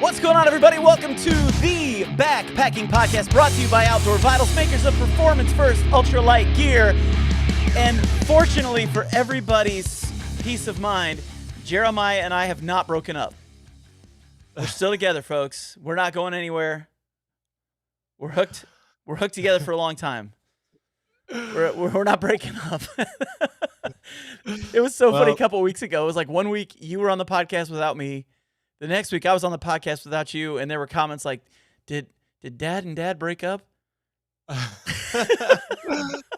What's going on, everybody? Welcome to the Backpacking Podcast, brought to you by Outdoor Vitals, makers of performance-first ultralight gear. And fortunately for everybody's peace of mind, Jeremiah and I have not broken up. We're still together, folks. We're not going anywhere. We're hooked. We're hooked together for a long time. We're not breaking up. It was so funny a couple of weeks ago. It was like 1 week you were on the podcast without me. The next week I was on the podcast without you, and there were comments like, did Dad and Dad break up?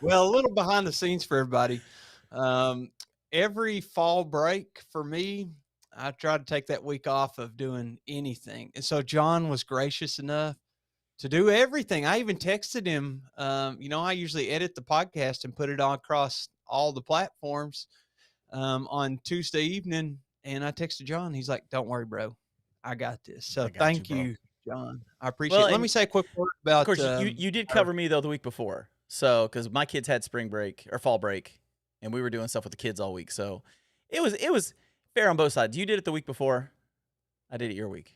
Well, a little behind the scenes for everybody. Every fall break for me, I try to take that week off of doing anything. And so John was gracious enough to do everything. I even texted him. I usually edit the podcast and put it on across all the platforms on Tuesday evening. And I texted John. He's like, "Don't worry, bro. I got this." So thank you, John. I appreciate it. Let me say a quick word about... Of course, you did cover me, though, the week before. So, because my kids had spring break or fall break, and we were doing stuff with the kids all week. So, it was fair on both sides. You did it the week before. I did it your week.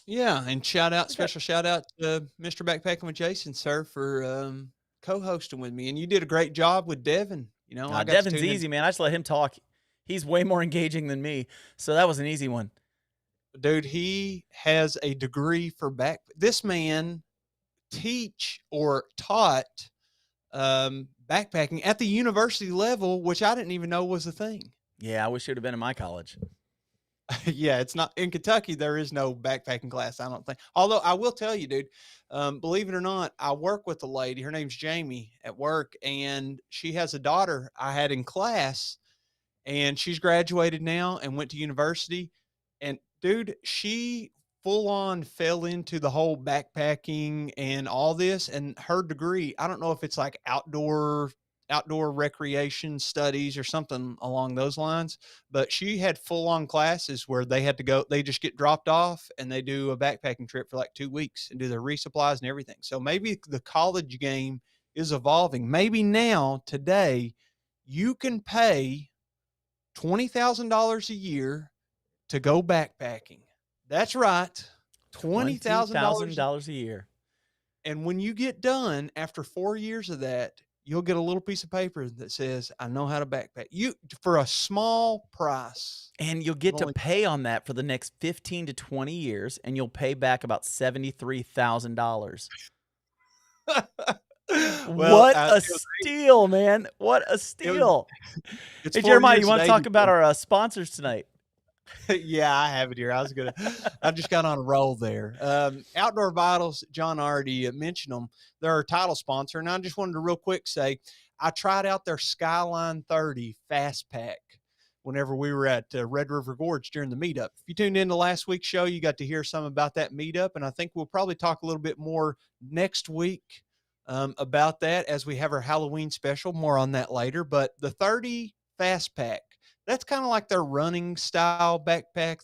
Yeah, and special shout out to Mr. Backpacking with Jason, sir, for co-hosting with me. And you did a great job with Devin. Devin's easy, man. I just let him talk. He's way more engaging than me, so that was an easy one. Dude, he has a degree for This man taught backpacking at the university level, which I didn't even know was a thing. Yeah, I wish it would have been in my college. Yeah, it's not in Kentucky. There is no backpacking class, I don't think. Although I will tell you, dude, believe it or not, I work with a lady. Her name's Jamie at work, and she has a daughter I had in class. And she's graduated now and went to university. And dude, she full on fell into the whole backpacking and all this. And her degree, I don't know if it's like outdoor recreation studies or something along those lines, but she had full on classes where they had to go, they just get dropped off and they do a backpacking trip for like 2 weeks and do their resupplies and everything. So maybe the college game is evolving. Maybe now, today, you can pay $20,000 a year to go backpacking. That's right. $20,000 a year. And when you get done after 4 years of that, you'll get a little piece of paper that says, "I know how to backpack." For a small price. And you'll get to pay on that for the next 15 to 20 years, and you'll pay back about $73,000. What a steal, man. What a steal. Hey, Jeremiah, you want to talk about our sponsors tonight? Yeah, I have it here. I just got on a roll there. Outdoor Vitals, John already mentioned them. They're our title sponsor. And I just wanted to real quick say, I tried out their Skyline 30 Fast Pack whenever we were at Red River Gorge during the meetup. If you tuned into last week's show, you got to hear some about that meetup. And I think we'll probably talk a little bit more next week about that as we have our Halloween special. More on that later. But the 30 Fast Pack, that's kind of like their running style backpack.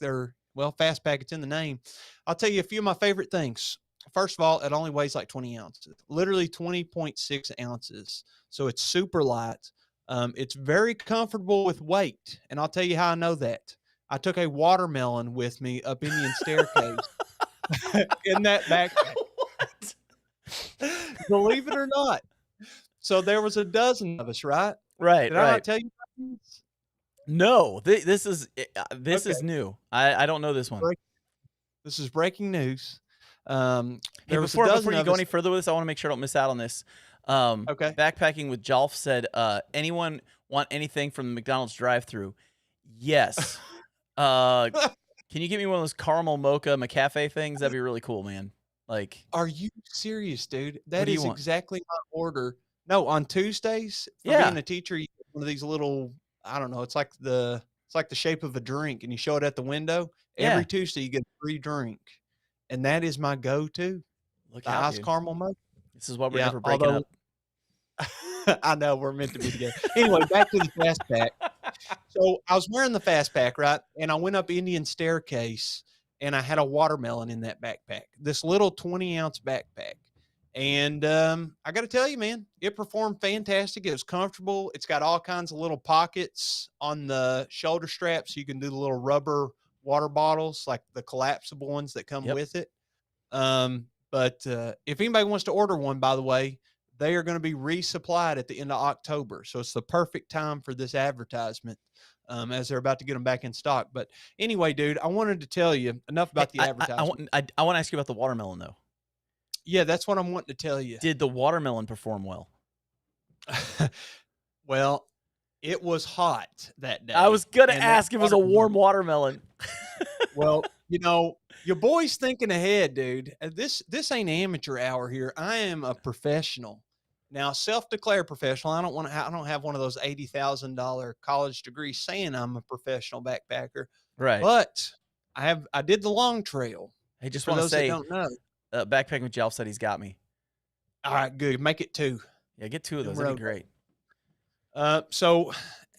Fast Pack, it's in the name. I'll tell you a few of my favorite things. First of all, it only weighs like 20 ounces, literally 20.6 ounces. So it's super light. It's very comfortable with weight. And I'll tell you how I know that. I took a watermelon with me up Indian Staircase in that backpack. Believe it or not. So there was a dozen of us, right? Right. Did I not tell you about this? No, this is new. I don't know this one. This is breaking news. Before you go any further with this, I want to make sure I don't miss out on this. Okay. Backpacking with Jolf said, anyone want anything from the McDonald's drive-thru? Yes. Can you get me one of those caramel mocha McCafe things? That'd be really cool, man. Like, are you serious, dude? That is exactly my order. No, on Tuesdays, being a teacher, you get one of these little, I don't know, it's like the shape of a drink, and you show it at the window. Every Tuesday you get a free drink. And that is my go-to. Look the out, ice dude. caramel mocha. This is why we're never breaking up. I know, we're meant to be together. Anyway, back to the Fast Pack. So I was wearing the Fast Pack, right? And I went up Indian Staircase, and I had a watermelon in that backpack, this little 20-ounce backpack. And I got to tell you, man, it performed fantastic. It was comfortable. It's got all kinds of little pockets on the shoulder straps. So you can do the little rubber water bottles, like the collapsible ones that come Yep. with it. But if anybody wants to order one, by the way, they are going to be resupplied at the end of October. So it's the perfect time for this advertisement, as they're about to get them back in stock. But anyway, dude, I wanted to tell you enough Hey, about the advertisement. I want to ask you about the watermelon, though. Yeah, that's what I'm wanting to tell you. Did the watermelon perform well? Well, it was hot that day. I was going to and ask if it was a warm watermelon. Well, your boy's thinking ahead, dude. This ain't amateur hour here. I am a professional. Now, self-declared professional. I don't have one of those $80,000 college degrees saying I'm a professional backpacker. Right. But I did the long trail. I just For want to those that say, don't know. Backpacking with Jelf said he's got me. All right, good. Make it 2. Yeah, get 2 of those. That'd be great. So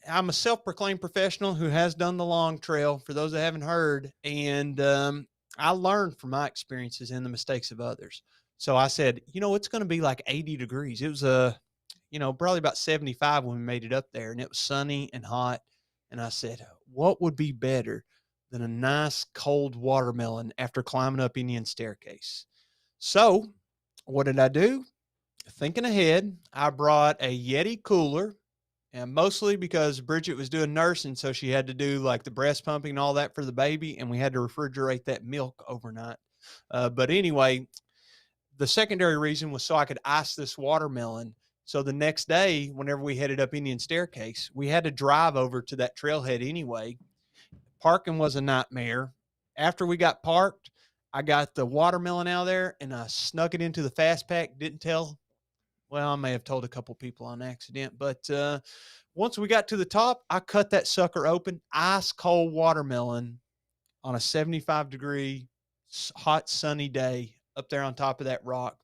I'm a self-proclaimed professional who has done the long trail, for those that haven't heard. And I learned from my experiences and the mistakes of others. So I said, it's going to be like 80 degrees. It was, probably about 75 when we made it up there, and it was sunny and hot. And I said, what would be better than a nice cold watermelon after climbing up Indian Staircase? So what did I do? Thinking ahead, I brought a Yeti cooler. And mostly because Bridget was doing nursing, so she had to do like the breast pumping and all that for the baby, and we had to refrigerate that milk overnight. But anyway, the secondary reason was so I could ice this watermelon. So the next day, whenever we headed up Indian Staircase, we had to drive over to that trailhead anyway. Parking was a nightmare. After we got parked, I got the watermelon out of there and I snuck it into the fast pack. Didn't tell. Well, I may have told a couple people on accident, but once we got to the top, I cut that sucker open, ice cold watermelon on a 75-degree hot sunny day up there on top of that rock.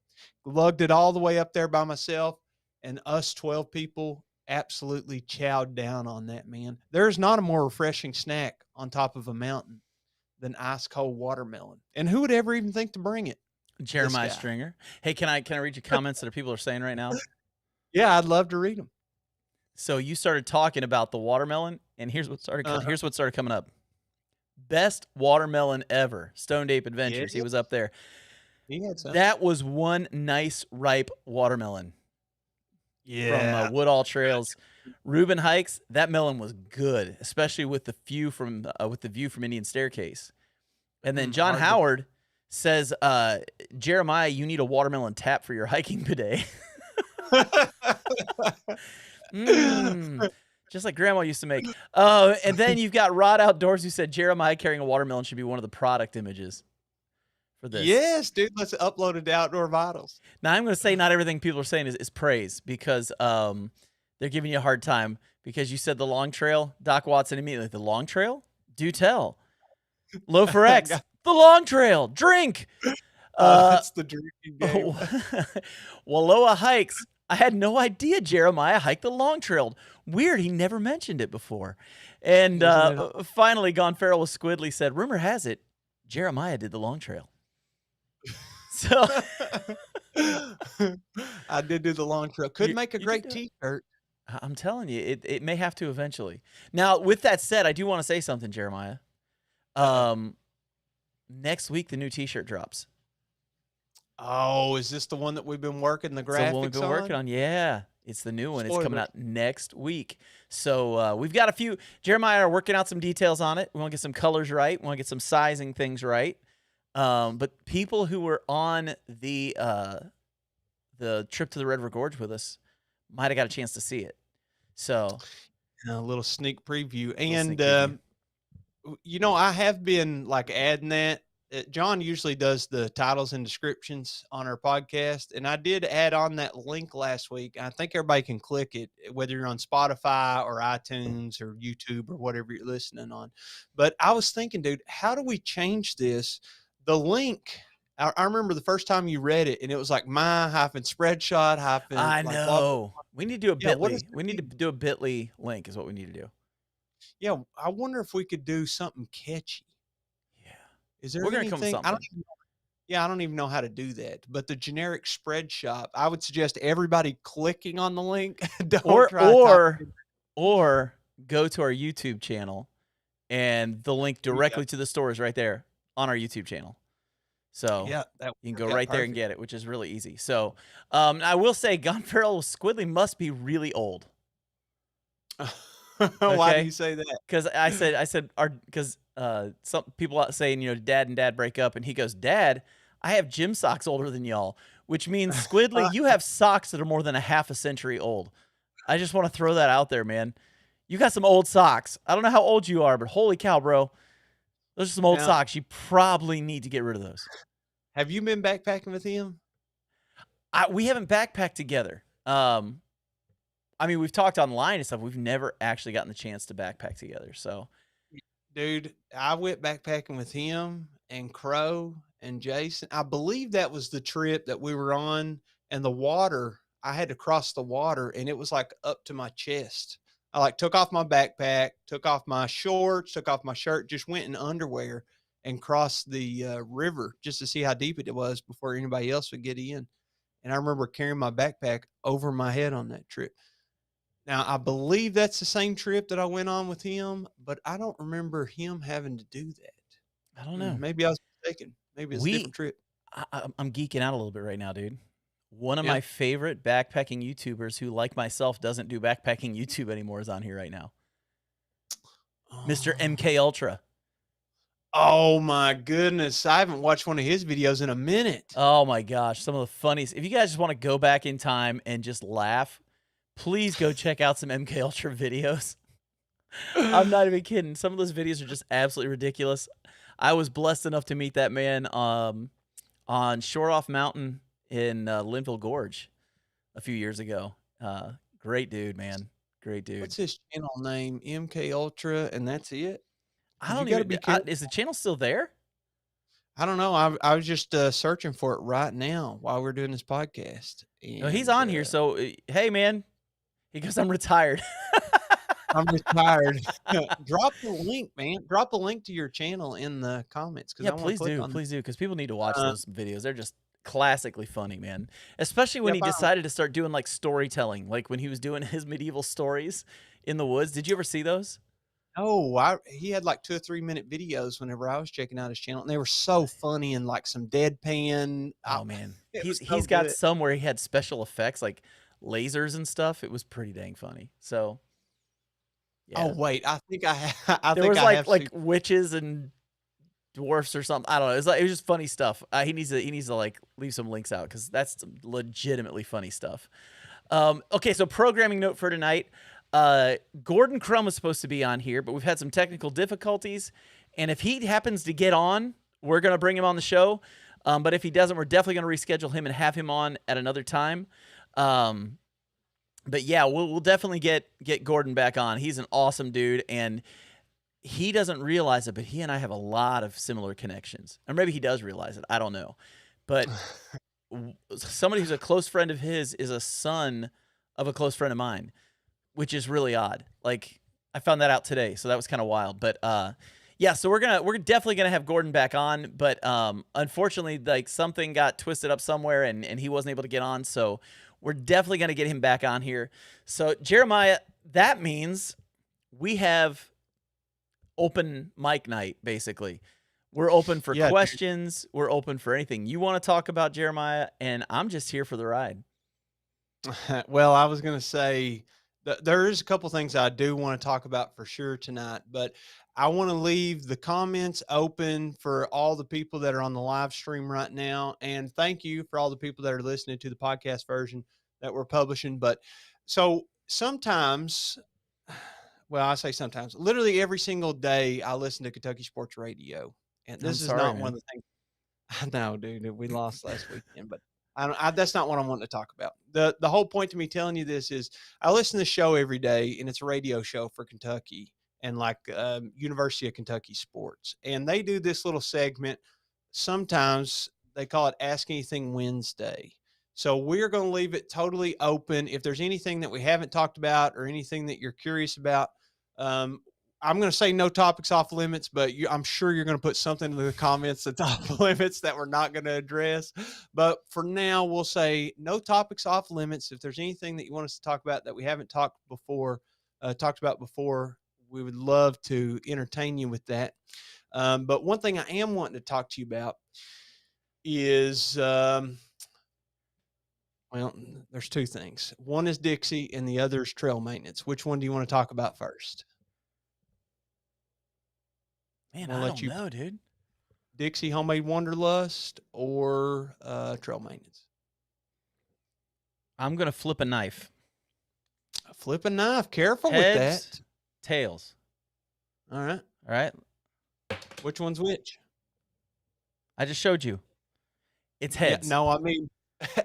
Lugged it all the way up there by myself, and us 12 people absolutely chowed down on that, man. There's not a more refreshing snack on top of a mountain than ice cold watermelon. And who would ever even think to bring it? Jeremiah Stringer. Hey, can I read your comments that people are saying right now? Yeah, I'd love to read them. So you started talking about the watermelon, and here's what started coming up. Best watermelon ever. Stoned Ape Adventures. Yeah. He was up there. He had some. That was one nice ripe watermelon. Yeah. From Woodall Trails. Reuben Hikes. That melon was good, especially with the view from Indian Staircase. And then John Howard says, Jeremiah, you need a watermelon tap for your hiking bidet. Just like Grandma used to make. And then you've got Rod Outdoors who said Jeremiah carrying a watermelon should be one of the product images for this. Yes, dude. Let's upload it to Outdoor Vitals. Now, I'm going to say not everything people are saying is praise, because they're giving you a hard time because you said the long trail. Doc Watson immediately, the long trail? Do tell. Low for X. The long trail. Drink. That's the drinking game. Wallowa Hikes. I had no idea Jeremiah hiked the long trail. Weird. He never mentioned it before. And finally, Gone Feral with Squidly said, rumor has it, Jeremiah did the long trail. So I did do the long trail. Could make a great t-shirt. I'm telling you, it may have to eventually. Now, with that said, I do want to say something, Jeremiah. Next week, the new t-shirt drops. Oh, is this the one that we've been working the graphics on? The one we've been working on, yeah. It's the new one. It's coming out next week. So we've got a few. Jeremiah and I are working out some details on it. We want to get some colors right. We want to get some sizing things right. But people who were on the trip to the Red River Gorge with us might have got a chance to see it. So a little sneak preview. And I have been like adding that. John usually does the titles and descriptions on our podcast, and I did add on that link last week. I think everybody can click it, whether you're on Spotify or iTunes or YouTube or whatever you're listening on. But I was thinking, dude, how do we change this? The link, I remember the first time you read it, and it was like my-spreadshot. I know. We need to do a Bitly. We need to do a Bitly link is what we need to do. Yeah, I wonder if we could do something catchy. Yeah. Is there anything? I don't even know how to do that. But the generic spread shop, I would suggest everybody clicking on the link. or go to our YouTube channel and the link Yeah. directly to the store is right there on our YouTube channel. So Yeah, that you can go worked out right there and perfect. get it, which is really easy. So I will say Gone For Elk Squidly must be really old. Why do Okay? you say that? Because because some people are saying, Dad and Dad break up, and he goes, Dad, I have gym socks older than y'all, which means Squidly, you have socks that are more than a half a century old. I just want to throw that out there, man. You got some old socks. I don't know how old you are, but holy cow, bro. Those are some old Now, socks. You probably need to get rid of those. have you been backpacking with him? We haven't backpacked together. I mean, we've talked online and stuff. We've never actually gotten the chance to backpack together. So, Dude, I went backpacking with him and Crow and Jason. I believe that was the trip that we were on, and the water, I had to cross the water, and it was like up to my chest. I like took off my backpack, took off my shorts, took off my shirt, just went in underwear and crossed the river just to see how deep it was before anybody else would get in. And I remember carrying my backpack over my head on that trip. Now, I believe that's the same trip that I went on with him, but I don't remember him having to do that. I don't know. Maybe I was mistaken. Maybe it's a different trip. I'm geeking out a little bit right now, dude. One of Yeah. my favorite backpacking YouTubers who, like myself, doesn't do backpacking YouTube anymore is on here right now. Mr. MK Ultra. Oh my goodness. I haven't watched one of his videos in a minute. Oh my gosh. Some of the funniest. If you guys just want to go back in time and just laugh, please go check out some MK Ultra videos. I'm not even kidding. Some of those videos are just absolutely ridiculous. I was blessed enough to meet that man on Shore Off Mountain in Linville Gorge a few years ago. Great dude, man. Great dude. What's his channel name? MK Ultra, and that's it? I don't You gotta even. be careful. Is the channel still there? I don't know. I was just searching for it right now while we're doing this podcast. No, he's And on here. So hey, man. He goes, I'm retired. I'm retired. Drop the link, man. Drop a link to your channel in the comments because Yeah, I want to please click do. on. Please do. Because people need to watch those videos. They're just classically funny, man. Especially when Yep, he decided to start doing like storytelling, like when he was doing his medieval stories in the woods. Did you ever see those? He had like 2 or 3 minute videos whenever I was checking out his channel, and they were so funny and like some deadpan. Oh man, It was so he's got good. some where he had special effects like lasers and stuff. It was pretty dang funny. So yeah, Oh wait, I think I ha I there think was I have like witches and dwarfs or something. I don't know. It was just funny stuff. He needs to like leave some links out because that's some legitimately funny stuff. Okay, so programming note for tonight. Gordon Crum was supposed to be on here, but we've had some technical difficulties. And if he happens to get on, we're going to bring him on the show. But if he doesn't, we're definitely going to reschedule him and have him on at another time. But yeah, we'll definitely get Gordon back on. He's an awesome dude, and he doesn't realize it, but he and I have a lot of similar connections. Or maybe he does realize it. I don't know. But somebody who's a close friend of his is a son of a close friend of mine, which is really odd. Like, I found that out today, so that was kind of wild. But yeah, so we're definitely gonna have Gordon back on, but unfortunately, like something got twisted up somewhere, and he wasn't able to get on. So we're definitely gonna get him back on here. So Jeremiah, that means we have open mic night, basically. We're open for questions. Dude. We're open for anything you want to talk about, Jeremiah, and I'm just here for the ride. Well, I was gonna say there is a couple things I do want to talk about for sure tonight, but I want to leave the comments open for all the people that are on the live stream right now. And thank you for all the people that are listening to the podcast version that we're publishing. But so sometimes, well, I say sometimes, literally every single day I listen to Kentucky Sports Radio. And this is not one of the things. I know, dude, we lost last weekend, but that's not what I want to talk about. The whole point to me telling you this is I listen to the show every day, and it's a radio show for Kentucky and like University of Kentucky sports. And they do this little segment. Sometimes they call it Ask Anything Wednesday. So we're going to leave it totally open. If there's anything that we haven't talked about or anything that you're curious about, I'm going to say no topics off limits, but I'm sure you're going to put something in the comments that's off limits that we're not going to address. But for now, we'll say no topics off limits. If there's anything that you want us to talk about that we haven't talked about before, we would love to entertain you with that. But one thing I am wanting to talk to you about is, well, there's two things. One is Dixie and the other is trail maintenance. Which one do you want to talk about first? Man, I'll I let don't you know, dude. Dixie Homemade Wanderlust or trail maintenance. I'm gonna flip a knife. Flip a knife. Careful with Heads, that. tails. All right. All right. Which one's which? I just showed you. It's Yeah, heads. no, I mean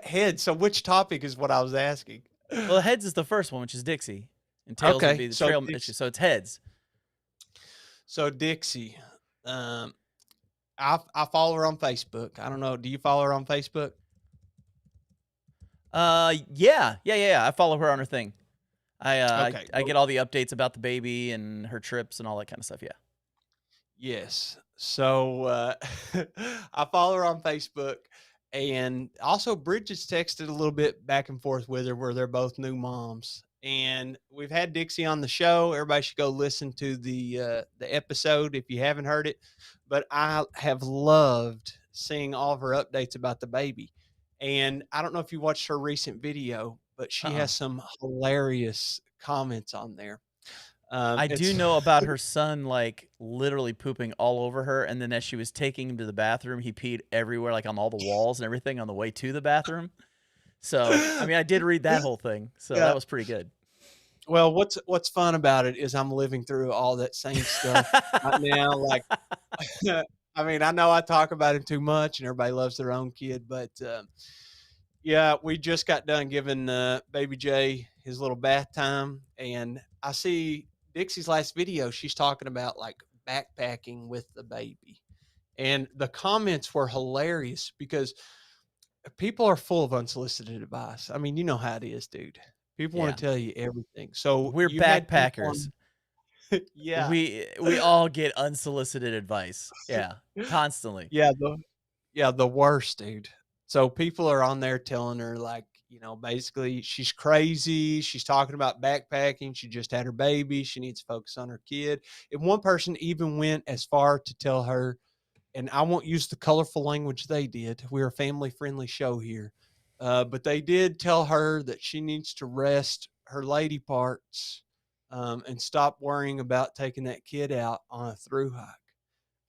head. So which topic is what I was asking? Well, heads is the first one, which is Dixie, and tails would be Okay, the so trail issue. So it's heads. Dixie, I follow her on Facebook. I don't know. Do you follow her on Facebook? Yeah. I follow her on her thing. Okay. I get all the updates about the baby and her trips and all that kind of stuff. Yeah. Yes. So I follow her on Facebook, and also Bridget's texted a little bit back and forth with her, where they're both new moms. And we've had Dixie on the show. Everybody should go listen to the episode if you haven't heard it. But I have loved seeing all of her updates about the baby. And I don't know if you watched her recent video, but she has some hilarious comments on there. I do It's know about her son, like literally pooping all over her, and then as she was taking him to the bathroom, he peed everywhere, like on all the walls and everything on the way to the bathroom. So, I mean, I did read that whole thing, so yeah. that was pretty good. Well, what's fun about it is I'm living through all that same stuff right now. Like, I mean, I know I talk about it too much, and everybody loves their own kid, but yeah, we just got done giving Baby Jay his little bath time, and I see Dixie's last video. She's talking about like backpacking with the baby, and the comments were hilarious because people are full of unsolicited advice. I mean, you know how it is, dude. People want to tell you everything. So We're you had people backpackers. yeah, We all get unsolicited advice. Yeah, constantly. yeah, the worst, dude. So people are on there telling her like, basically she's crazy. She's talking about backpacking. She just had her baby. She needs to focus on her kid. And one person even went as far to tell her, and I won't use the colorful language they did. We're a family-friendly show here. But they did tell her that she needs to rest her lady parts and stop worrying about taking that kid out on a through hike.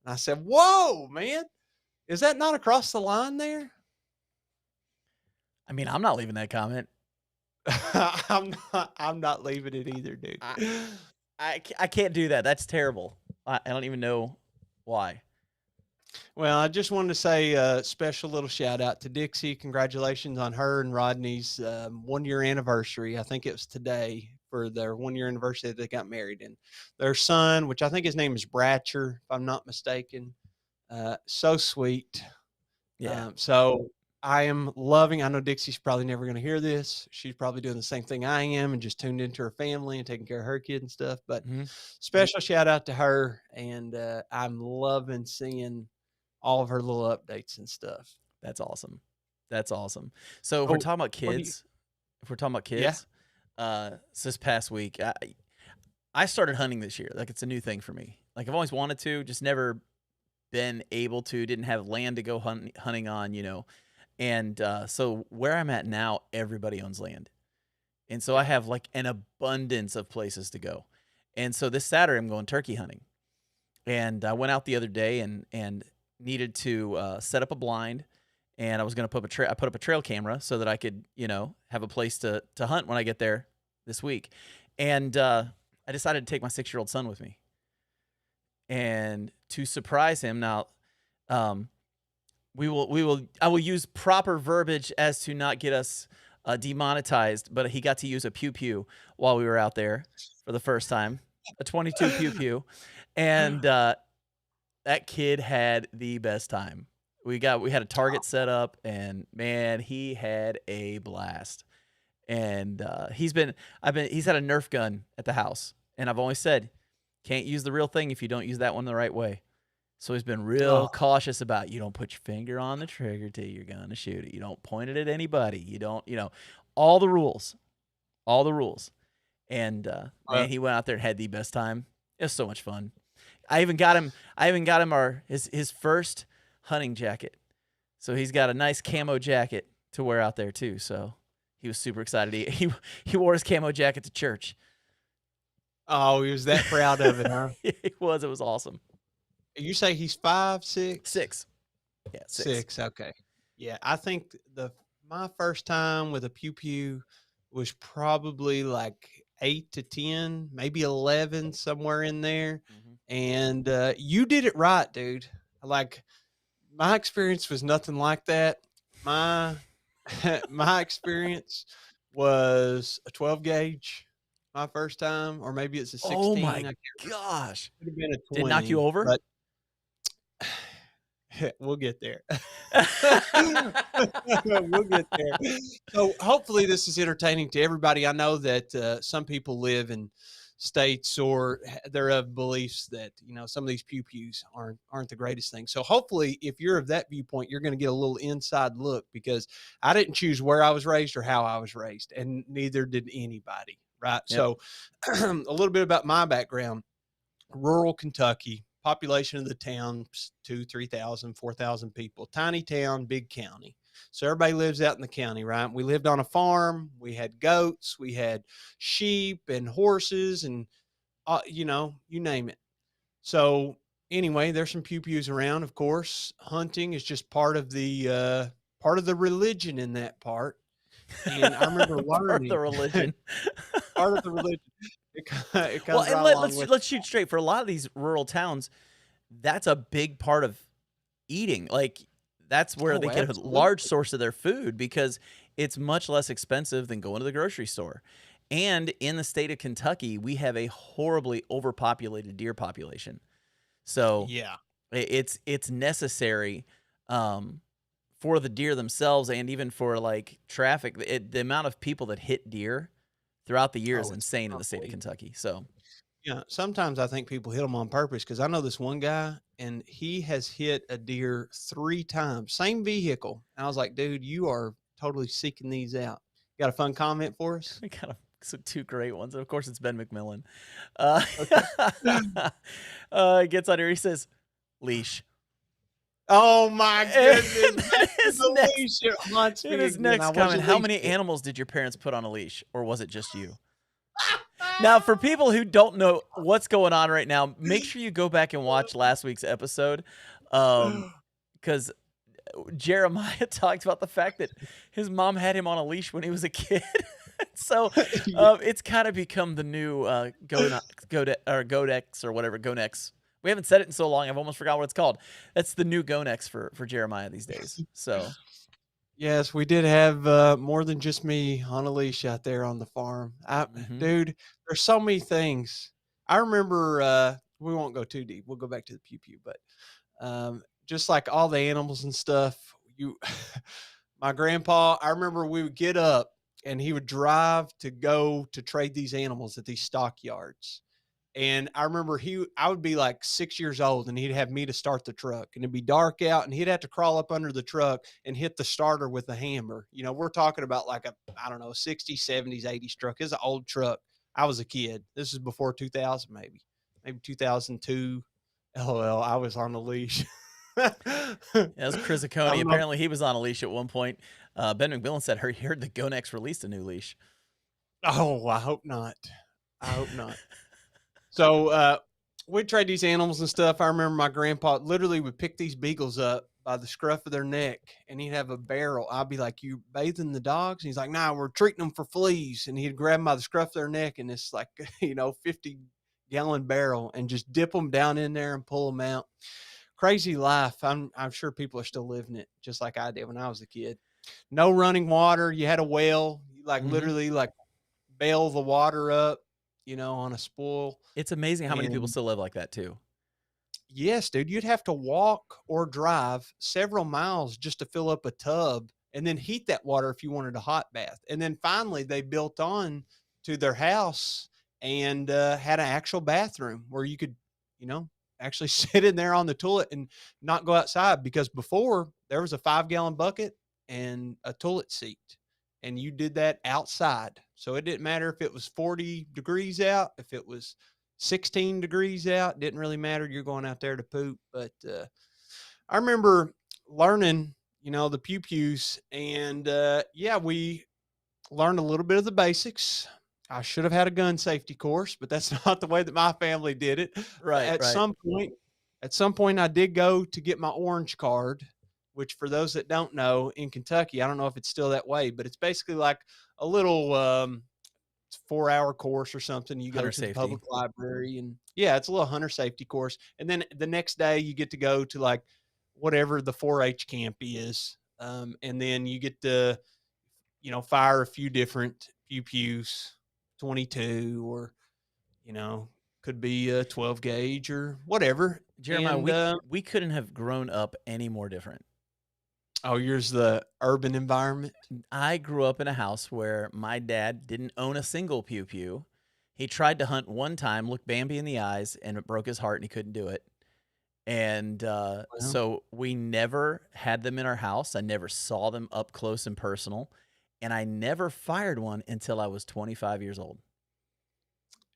And I said, whoa, man, is that not across the line there? I mean, I'm not leaving that comment. I'm not leaving it either, dude. I can't do that. That's terrible. I don't even know why. Well, I just wanted to say a special little shout out to Dixie. Congratulations on her and Rodney's 1 year anniversary. I think it was today for their 1 year anniversary that they got married. And their son, which I think his name is Bratcher, if I'm not mistaken. So sweet. Yeah. So I am loving, I know Dixie's probably never going to hear this. She's probably doing the same thing I am and just tuned into her family and taking care of her kid and stuff. But special shout out to her. And I'm loving seeing all of her little updates and stuff. That's awesome. That's awesome. So if we're talking about kids, so this past week, I started hunting this year. Like, it's a new thing for me. Like, I've always wanted to, just never been able to, didn't have land to go hunting on, And so where I'm at now, everybody owns land. And so I have like an abundance of places to go. And so this Saturday I'm going turkey hunting. And I went out the other day and needed to set up a blind, and I was going to I put up a trail camera so that I could, have a place to hunt when I get there this week. And I decided to take my 6-year-old son with me. And to surprise him, now I will use proper verbiage as to not get us demonetized, but he got to use a pew pew while we were out there for the first time, a 22 pew pew. And that kid had the best time. We had a target set up, and man, he had a blast. And he's had a Nerf gun at the house, and I've always said, can't use the real thing if you don't use that one the right way. So he's been real cautious about, you don't put your finger on the trigger till you're gonna shoot it. You don't point it at anybody. You don't, all the rules. And man, he went out there and had the best time. It was so much fun. I even got him his first hunting jacket. So he's got a nice camo jacket to wear out there too. So he was super excited. He wore his camo jacket to church. Oh, he was that proud of it, huh? It was awesome. You say he's 5, 6? 6. Yeah, 6. 6, okay. Yeah, I think my first time with a pew pew was probably like 8 to 10, maybe 11, somewhere in there. And you did it right, dude. Like, my experience was nothing like that. My my experience was a 12 gauge my first time, or maybe it's a Oh 16. my gosh. Could have been a Did it knock you 20, over? but we'll get there. We'll get there. So hopefully this is entertaining to everybody. I know that some people live in states or they're of beliefs that, some of these pew pews aren't the greatest thing. So hopefully if you're of that viewpoint, you're going to get a little inside look, because I didn't choose where I was raised or how I was raised, and neither did anybody. Right. Yep. So a little bit about my background. Rural Kentucky, population of the town, 2,000, 3,000, 4,000 people, tiny town, big county. So everybody lives out in the county, right? We lived on a farm. We had goats, we had sheep and horses, and you name it. So anyway, there's some pew pews around. Of course, hunting is just part of the religion in that part. And I remember learning part of the religion. Part of the religion. It comes well, and right let's shoot straight. For a lot of these rural towns, that's a big part of eating. Like, that's where they get a large source of their food, because it's much less expensive than going to the grocery store. And in the state of Kentucky, we have a horribly overpopulated deer population. So yeah, it's necessary for the deer themselves, and even for like traffic. The amount of people that hit deer throughout the year is insane in the state of Kentucky. So yeah, sometimes I think people hit them on purpose, because I know this one guy, and he has hit a deer 3 times, same vehicle. And I was like, dude, you are totally seeking these out. Got a fun comment for us? We got some 2 great ones. Of course, it's Ben McMillan. He gets on here. He says, "Leash." Oh my goodness! In his next comment, how many animals did your parents put on a leash, or was it just you? Now, for people who don't know what's going on right now, make sure you go back and watch last week's episode, because Jeremiah talked about the fact that his mom had him on a leash when he was a kid. So it's kind of become the new Godex or whatever, Gonex. We haven't said it in so long, I've almost forgot what it's called. That's the new Gonex for Jeremiah these days. So yes, we did have more than just me on a leash out there on the farm. Dude, there's so many things. I remember, we won't go too deep. We'll go back to the pew pew, but just like all the animals and stuff, my grandpa, I remember we would get up and he would drive to go to trade these animals at these stockyards. And I remember I would be like 6 years old, and he'd have me to start the truck, and it'd be dark out, and he'd have to crawl up under the truck and hit the starter with a hammer. We're talking about like I don't know, 60s, 70s, 80s truck. It's an old truck. I was a kid. This is before 2000, maybe 2002. LOL. I was on the leash. That was Chris Oconee. Apparently he was on a leash at one point. Ben McMillan said he heard that Gonex released a new leash. Oh, I hope not. So we'd trade these animals and stuff. I remember my grandpa literally would pick these beagles up by the scruff of their neck, and he'd have a barrel. I'd be like, "You bathing the dogs?" And he's like, "Nah, we're treating them for fleas." And he'd grab them by the scruff of their neck, and it's like 50-gallon barrel, and just dip them down in there and pull them out. Crazy life. I'm sure people are still living it just like I did when I was a kid. No running water. You had a well. You literally bail the water up, on a spool. It's amazing how many people still live like that too. Yes, dude. You'd have to walk or drive several miles just to fill up a tub, and then heat that water if you wanted a hot bath. And then finally they built on to their house and had an actual bathroom where you could, actually sit in there on the toilet and not go outside, because before there was a 5-gallon bucket and a toilet seat, and you did that outside. So it didn't matter if it was 40 degrees out, if it was 16 degrees out, didn't really matter. You're going out there to poop. But I remember learning, the pews, and yeah, we learned a little bit of the basics. I should have had a gun safety course, but that's not the way that my family did it. But Right, right. at some point I did go to get my orange card, which for those that don't know, in Kentucky, I don't know if it's still that way, but it's basically like a little 4-hour course or something. You go Hunter to the safety. public library, and yeah, it's a little hunter safety course. And then the next day you get to go to like whatever the 4-H camp is. And then you get to, fire a few different pews, 22, or, could be a 12 gauge or whatever. Jeremiah, And, we couldn't have grown up any more different. oh, yours the urban environment. I grew up in a house where my dad didn't own a single pew. He tried to hunt one time, looked Bambi in the eyes, and it broke his heart, and he couldn't do it. And Well, so we never had them in our house. I never saw them up close and personal, and I never fired one until I was 25 years old.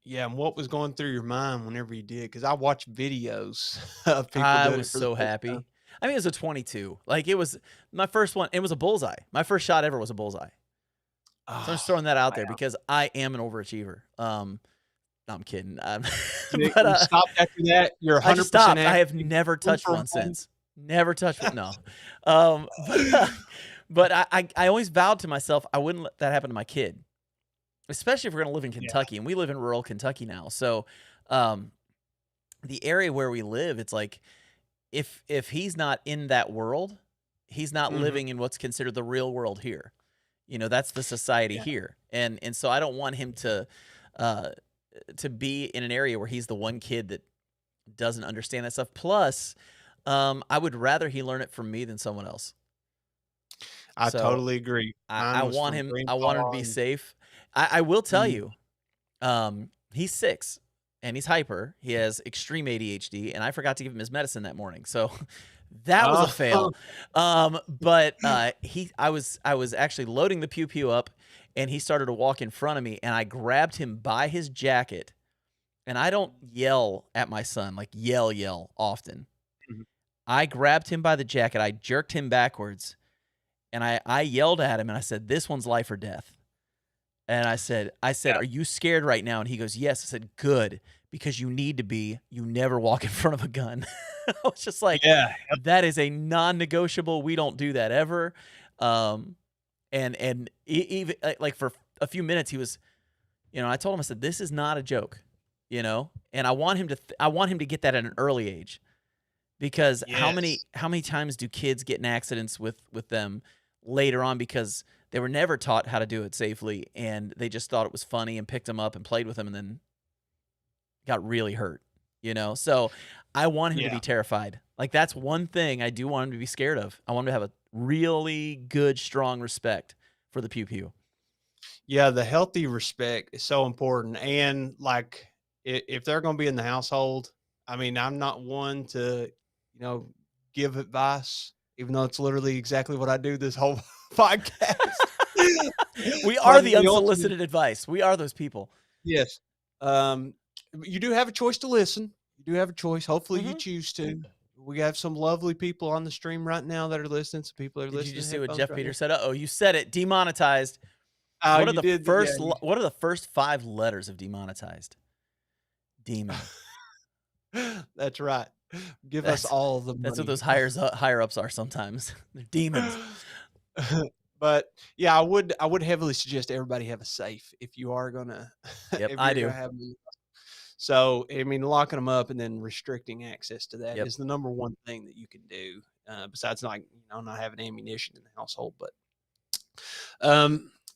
yeah. And what was going through your mind whenever you did? Because I watched videos of people I doing was it for the so first time. happy. I mean, it was a 22. Like, it was my first one. It was a bullseye. My first shot ever was a bullseye. So I'm just Oh, throwing that out there wow. because I am an overachiever. No, I'm kidding. But You stopped after that. You're I just 100% stopped. I accurate. have never touched For one one. since. Never touched one. No. But I always vowed to myself I wouldn't let that happen to my kid, especially if we're going to live in Yeah. Kentucky. And we live in rural Kentucky now. So um, the area where we live, it's like if he's not in that world, he's not Mhm. living in what's considered the real world here. That's the society Yeah. here. And so I don't want him uh, to be in an area where he's the one kid that doesn't understand that stuff. Plus, I would rather he learn it from me than someone else. I So totally agree. I Mine was want from him. I want him to grandpa be and safe. I will tell mhm. you, he's 6 and he's hyper. He has extreme ADHD, and I forgot to give him his medicine that morning. So that was a Oh, fail. But I was actually loading the pew up, and he started to walk in front of me, and I grabbed him by his jacket. And I don't yell at my son, like yell often. mhm. I grabbed him by the jacket, I jerked him backwards, and I yelled at him, and I said, "This one's life or death." And I said, Yeah. "Are you scared right now?" And he goes, "Yes." I said, "Good, because you need to be. You never walk in front of a gun." I was just like, Yeah. that is a non-negotiable. We don't do that ever. Um, and even like for a few minutes, he was, I told him, I said, "This is not a joke," and I want him to get that at an early age, because how many Yes. how many times do kids get in accidents with them later on because they were never taught how to do it safely, and they just thought it was funny and picked them up and played with them and then got really hurt. So I want him to Yeah. be terrified. Like, that's one thing I do want him to be scared of. I want him to have a really good, strong respect for the pew. Yeah, the healthy respect is so important, and, like, if they're gonna be in the household, I mean, I'm not one to, you know, give advice, even though it's literally exactly what I do this whole podcast. We are But the the ultimate unsolicited advice. We are those people. yes. Um, you do have a choice to listen. You do have a choice. Hopefully, you Mhm. choose to. We have some lovely people on the stream right now that are listening. Some people are Did you listening just to see what headphones Jeff right now. Peters said? You said it. Demonetized. Oh, you did. Yeah, What are the first 5 letters of demonetized? Demon. that's right. Give us That's all the that's what money. those higher ups are sometimes. They're demons. But yeah, I would heavily suggest everybody have a safe if you are gonna Yep, if I you're gonna do. have them. So I mean, locking them up and then restricting access to that Yep. is the number one thing that you can do. Besides, not having ammunition in the household. But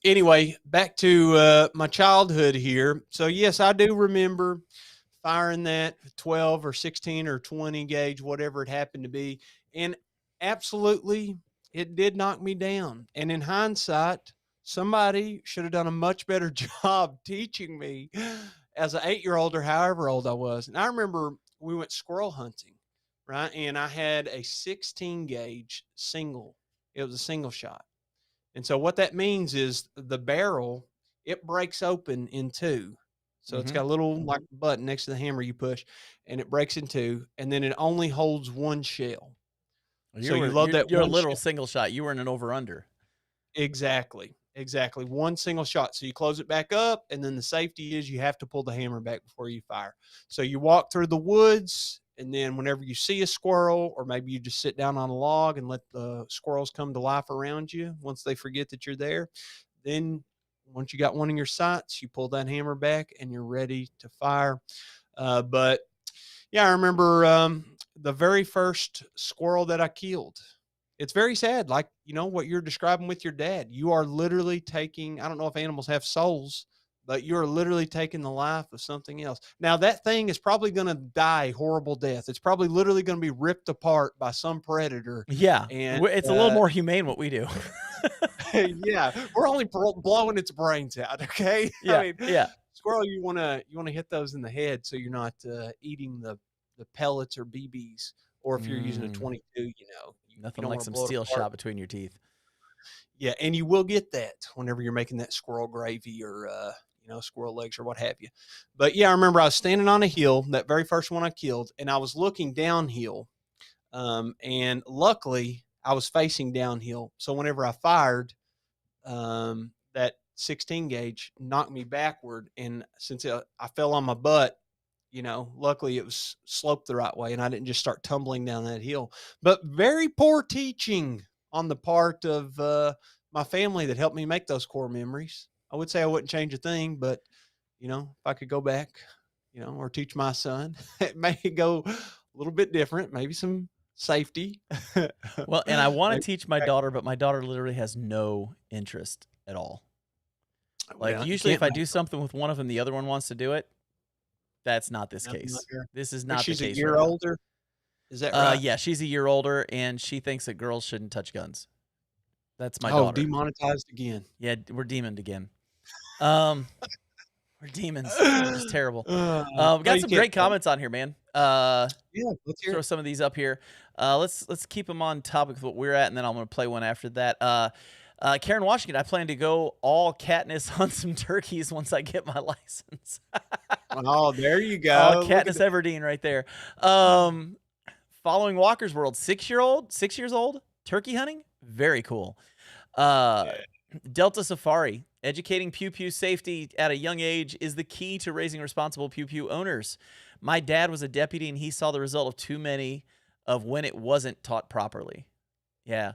anyway, back to my childhood here. So yes, I do remember firing that 12 or 16 or 20 gauge, whatever it happened to be. And absolutely, it did knock me down. And in hindsight, somebody should have done a much better job teaching me as an 8-year-old or however old I was. And I remember we went squirrel hunting, right? And I had a 16 gauge single. It was a single shot. And so what that means is the barrel, it breaks open in two. So it's got a little like button next to the hammer you push, and it breaks in two, and then it only holds one shell. So you load that you're a one literal shell. single shot. You were in an over-under. Exactly. Exactly. One single shot. So you close it back up, and then the safety is you have to pull the hammer back before you fire. So you walk through the woods, and then whenever you see a squirrel, or maybe you just sit down on a log and let the squirrels come to life around you once they forget that you're there, then once you got one in your sights, you pull that hammer back and you're ready to fire. But yeah, I remember the very first squirrel that I killed. It's very sad, like, what you're describing with your dad. You are literally taking, I don't know if animals have souls, but you're literally taking the life of something else. Now, that thing is probably going to die a horrible death. It's probably literally going to be ripped apart by some predator. Yeah, And it's a little more humane what we do. yeah, we're only blowing its brains out. Okay. Yeah, I mean, yeah. squirrel, you want to hit those in the head so you're not eating the pellets or BBs, or if you're using a 22, you Nothing don't like wanna some blow it steel apart. shot between your teeth. Yeah, and you will get that whenever you're making that squirrel gravy or squirrel legs or what have you. But yeah, I remember I was standing on a hill, that very first one I killed, and I was looking downhill. And luckily I was facing downhill. So whenever I fired, that 16 gauge knocked me backward. And since I fell on my butt, luckily it was sloped the right way and I didn't just start tumbling down that hill. But very poor teaching on the part of my family that helped me make those core memories. I would say I wouldn't change a thing, but if I could go back, or teach my son, it may go a little bit different, maybe some safety. Well, and I want Maybe to teach my daughter, but my daughter literally has no interest at all. Like, well, you usually if can't I make do something with one of them, the other one wants to do it. That's not this nothing case. like her. This is But not the she's a case year right now. older. Is that right? Yeah, she's a year older, and she thinks that girls shouldn't touch guns. That's my Oh, daughter. demonetized again. Yeah, we're demoned again. We're demons. We're just terrible. We No, got you some can't great comments on here, man. yeah, let's hear Throw it. some of these up here. Let's keep them on topic with what we're at, and then I'm going to play one after that. Karen Washington, I plan to go all Katniss on some turkeys once I get my license. Oh, there you go. Oh, Look at Katniss Everdeen right there. Following Walker's World, 6 years old, turkey hunting, very cool. Delta Safari, educating Pew Pew safety at a young age is the key to raising responsible Pew Pew owners. My dad was a deputy, and he saw the result of too many of when it wasn't taught properly. Yeah.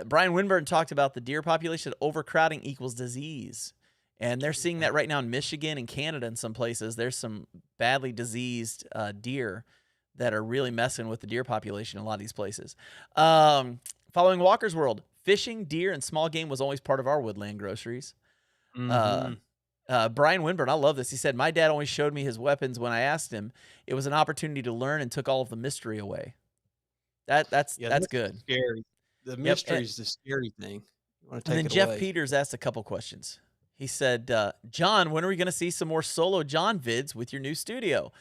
Brian Winburn talked about the deer population. Overcrowding equals disease. And they're seeing that right now in Michigan and Canada in some places. There's some badly diseased deer that are really messing with the deer population in a lot of these places. Following Walker's World, fishing, deer, and small game was always part of our woodland groceries. Brian Winburn, I love this. He said, my dad only showed me his weapons when I asked him. It was an opportunity to learn and took all of the mystery away. That's good. Scary. The mystery is the scary thing. You want to take and then it Jeff away. Peters asked a couple questions. He said, John, when are we going to see some more solo John vids with your new studio?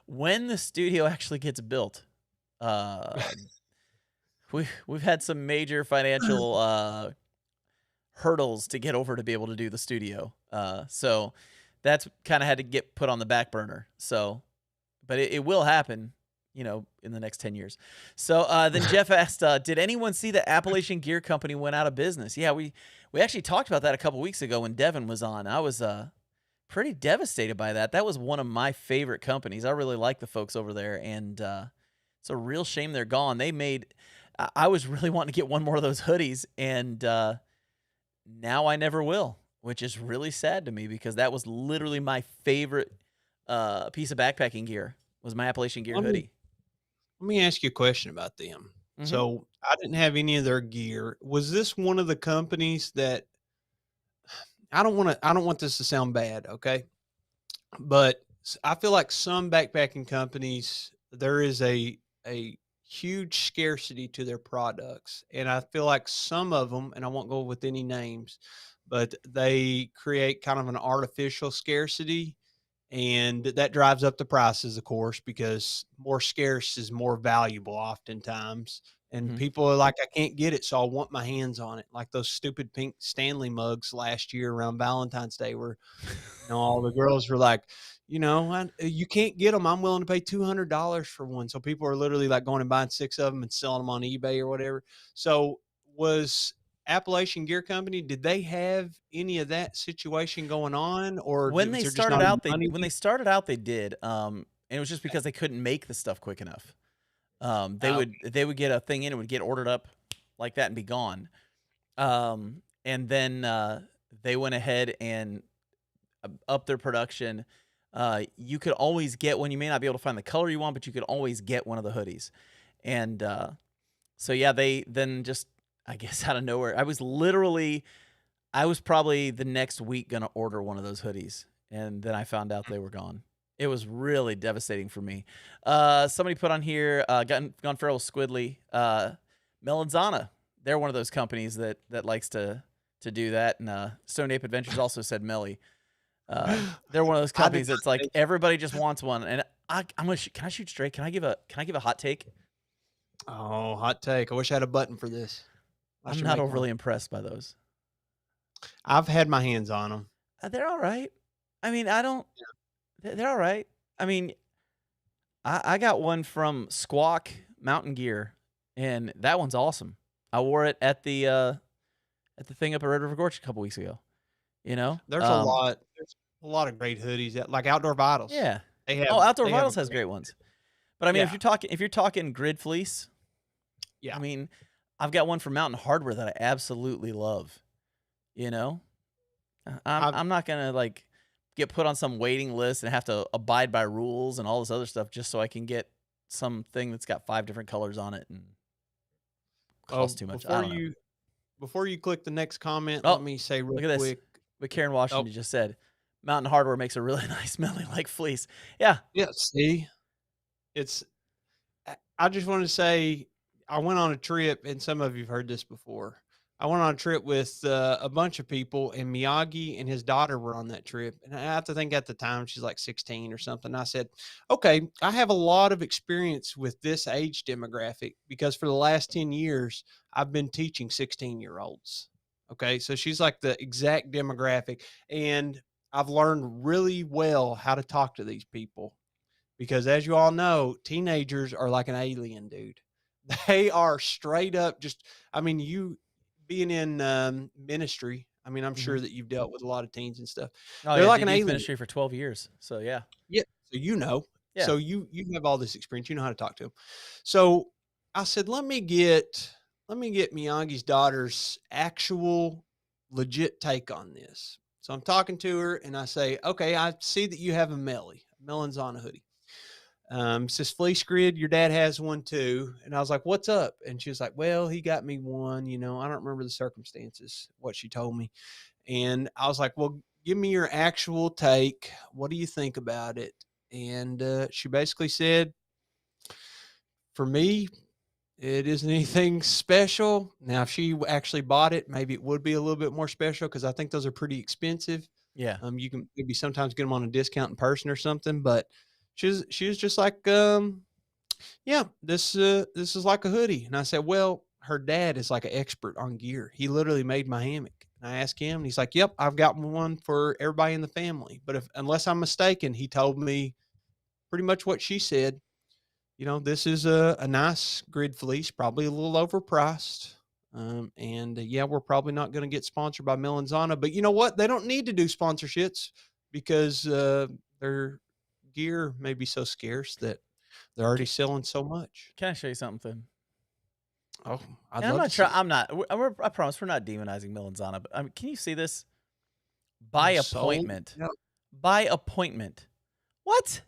When the studio actually gets built. We've had some major financial hurdles to get over to be able to do the studio. So that's kind of had to get put on the back burner. So, but it will happen, in the next 10 years. So then Jeff asked, did anyone see that Appalachian Gear Company went out of business? Yeah, we actually talked about that a couple weeks ago when Devin was on. I was pretty devastated by that. That was one of my favorite companies. I really like the folks over there, and it's a real shame they're gone. I was really wanting to get one more of those hoodies, and now I never will, which is really sad to me because that was literally my favorite piece of backpacking gear was my Appalachian Gear hoodie. Let me ask you a question about them. So I didn't have any of their gear. Was this one of the companies that I don't want this to sound bad, okay? But I feel like some backpacking companies, there is a huge scarcity to their products. And I feel like some of them, and I won't go with any names, but they create kind of an artificial scarcity. And that drives up the prices, of course, because more scarce is more valuable oftentimes. And Mhm. people are like, I can't get it, so I want my hands on it. Like those stupid pink Stanley mugs last year around Valentine's Day, where all the girls were like, you can't get them. I'm willing to pay $200 for one. So people are literally like going and buying 6 of them and selling them on eBay or whatever. So was Appalachian Gear Company, did they have any of that situation going on, or When was they there just started not enough out, they money? when they started out, they did, and it was just because they couldn't make the stuff quick enough. They Uh, would get a thing in, it would get ordered up like that and be gone. And then they went ahead and up their production. You could always get one. You may not be able to find the color you want, but you could always get one of the hoodies. And so yeah, they then just, I guess, out of nowhere, I was probably the next week gonna order one of those hoodies, and then I found out they were gone. It was really devastating for me. Somebody put on here, Gone Feral Squidly, Melonzana. They're one of those companies that likes to do that. And Stone Ape Adventures also said Melly. They're one of those I did companies not that's like think. everybody just wants one. And can I shoot straight? Can I give a hot take? Oh, hot take. I wish I had a button for this. I I'm should not make one. overly impressed by those. I've had my hands on them. They're all right. I mean, I don't. They're all right. I mean, I got one from Squawk Mountain Gear, and that one's awesome. I wore it at the thing up at Red River Gorge a couple weeks ago. You know, There's a lot. There's a lot of great hoodies like Outdoor Vitals. yeah. They have. Oh, Outdoor They have a Vitals has great. great ones. But I mean, Yeah. if you're talking grid fleece, Yeah. I mean, I've got one from Mountain Hardware that I absolutely love. You know, I'm not gonna like get put on some waiting list and have to abide by rules and all this other stuff just so I can get something that's got 5 different colors on it and Well, costs too much. I don't know. before you click the next comment, let Oh, me say real look at this. quick. What Karen Oh, Washington just said. Mountain Hardware makes a really nice smelly like fleece. Yeah. yeah. See, it's. I just wanted to say I went on a trip, and some of you've heard this before. I went on a trip with a bunch of people, and Miyagi and his daughter were on that trip. And I have to think at the time she's like 16 or something. I said, okay, I have a lot of experience with this age demographic because for the last 10 years, I've been teaching 16-year-olds. Okay. So she's like the exact demographic. And I've learned really well how to talk to these people because as you all know, teenagers are like an alien, dude. They are straight up just, I mean, you being in ministry, I mean, I'm sure Mhm. that you've dealt with a lot of teens and stuff. Oh They're yeah, like did an youth alien. ministry for 12 years. So yeah. Yeah. So you know. Yeah. So you have all this experience. You know how to talk to them. So I said, let me get Miyagi's daughter's actual legit take on this. So I'm talking to her and I say, okay, I see that you have a Melon's on a hoodie. Says Fleece Grid, your dad has one too. And I was like, what's up? And she was like, well, he got me one, I don't remember the circumstances, what she told me. And I was like, well, give me your actual take. What do you think about it? And she basically said, for me, it isn't anything special. Now, if she actually bought it, maybe it would be a little bit more special because I think those are pretty expensive. Yeah. You can maybe sometimes get them on a discount in person or something, but she was just like, yeah, this is like a hoodie. And I said, well, her dad is like an expert on gear. He literally made my hammock. And I asked him, and he's like, yep, I've got one for everybody in the family. But unless I'm mistaken, he told me pretty much what she said. This is a nice grid fleece, probably a little overpriced. And yeah, we're probably not going to get sponsored by Melanzana, but you know what? They don't need to do sponsorships because their gear may be so scarce that they're already selling so much. Can I show you something? Oh, I'd And I'm love not to see trying. it. I'm not. I promise we're not demonizing Melanzana. But I mean, can you see this? By Oh, sold. appointment. Yeah. By appointment. What?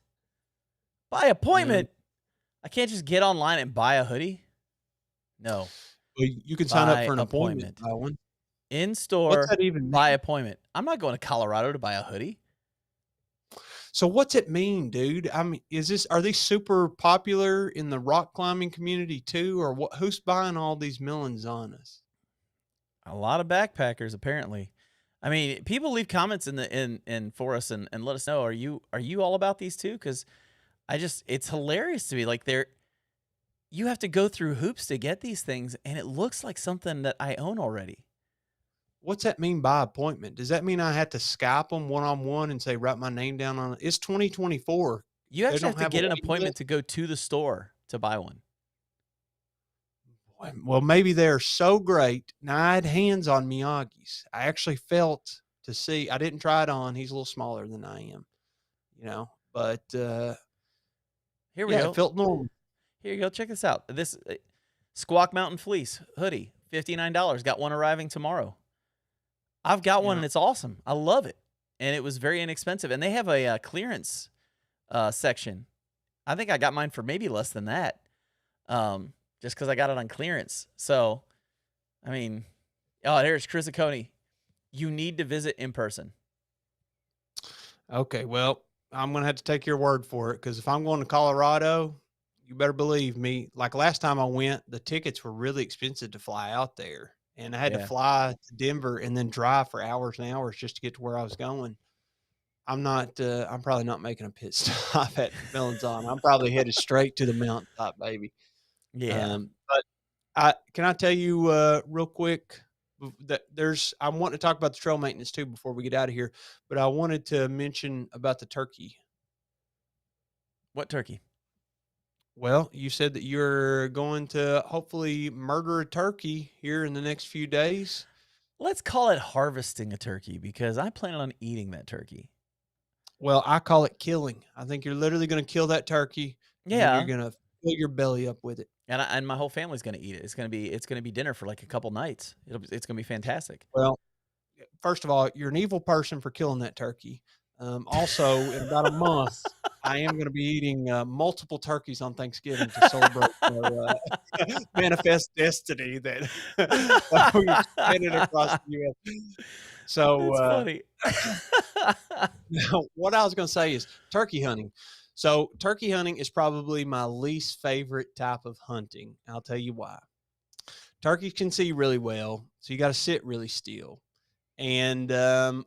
By Yeah. appointment? I can't just get online and buy a hoodie. No. Well, you can sign up By for an appointment appointment. to buy one. In What's store. that even By mean? appointment. I'm not going to Colorado to buy a hoodie. So what's it mean, dude? I mean, are these super popular in the rock climbing community too, or what? Who's buying all these Melanzanas? A lot of backpackers apparently. I mean, people leave comments in for us and let us know. Are you all about these too? Because it's hilarious to me. Like you have to go through hoops to get these things, and it looks like something that I own already. What's that mean by appointment? Does that mean I have to Skype them one-on-one and say, write my name down on it? It's 2024. You They actually don't have to have a get an waiting appointment list? to go to the store to buy one. Well, maybe they're so great. Now, I had hands on Miyagi's. I actually felt to see. I didn't try it on. He's a little smaller than I am, but Here we yeah, it go. felt normal. Here you go. Check this out. This Squawk Mountain Fleece hoodie, $59. Got one arriving tomorrow. I've got one, Yeah. and it's awesome. I love it. And it was very inexpensive. And they have a clearance section. I think I got mine for maybe less than that, just because I got it on clearance. So, I mean, here's Chris Acone. You need to visit in person. Okay, well, I'm going to have to take your word for it because if I'm going to Colorado, you better believe me. Like last time I went, the tickets were really expensive to fly out there. And I had to Yeah. fly to Denver and then drive for hours and hours just to get to where I was going. I'm probably not making a pit stop at Melon's on. I'm probably headed straight to the mountaintop, baby. Yeah. But can I tell you real quick that I want to talk about the trail maintenance too before we get out of here, but I wanted to mention about the turkey. What turkey? Well, you said that you're going to hopefully murder a turkey here in the next few days. Let's call it harvesting a turkey because I plan on eating that turkey. Well, I call it killing. I think you're literally going to kill that turkey, and then Yeah. you're going to fill your belly up with it. And my whole family's gonna eat it. It's gonna be dinner for like a couple nights. It's gonna be fantastic. Well, first of all, you're an evil person for killing that turkey. Also, in about a month, I am going to be eating multiple turkeys on Thanksgiving to celebrate our manifest destiny that we've expanded across the U.S. So, That's funny. now, what I was going to say is turkey hunting. So, turkey hunting is probably my least favorite type of hunting. I'll tell you why. Turkeys can see really well, so you got to sit really still. And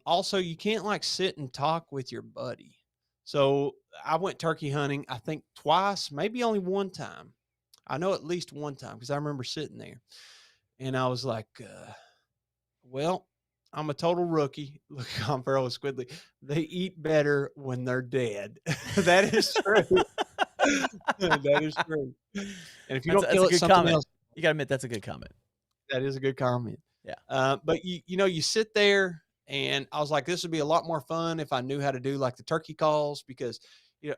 also, you can't like sit and talk with your buddy. So I went turkey hunting, I think twice, maybe only one time. I know at least one time because I remember sitting there and I was like, well, I'm a total rookie. Look, I'm Farrell with Squidly. They eat better when they're dead. That is true. That is true. And if you don't kill it, something else. You gotta admit that's a good comment. That is a good comment. Yeah. But you sit there and I was like, this would be a lot more fun if I knew how to do like the turkey calls because,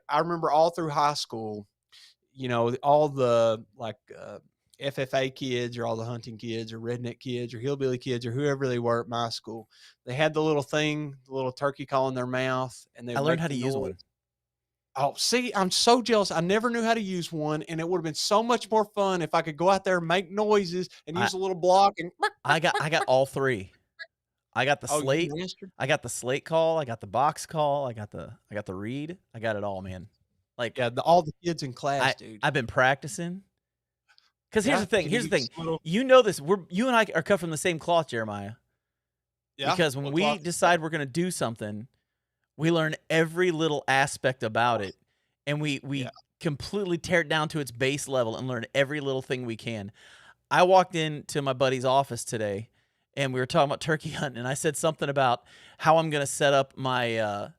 I remember all through high school, all the like FFA kids or all the hunting kids or redneck kids or hillbilly kids or whoever they were at my school, they had the little thing, the little turkey call in their mouth. And I learned how to use one. Oh, see, I'm so jealous. I never knew how to use one, and it would have been so much more fun if I could go out there and make noises and use a little block. And I got all three. I got the slate. I got the slate call. I got the box call. I got the read. I got it all, man. Like all the kids in class, dude. I've been practicing. Because here's the thing. You know this. You and I are cut from the same cloth, Jeremiah. Yeah. Because when we decide we're going to do something, we learn every little aspect about it, and we completely tear it down to its base level and learn every little thing we can. I walked into my buddy's office today, and we were talking about turkey hunting, and I said something about how I'm going to set up my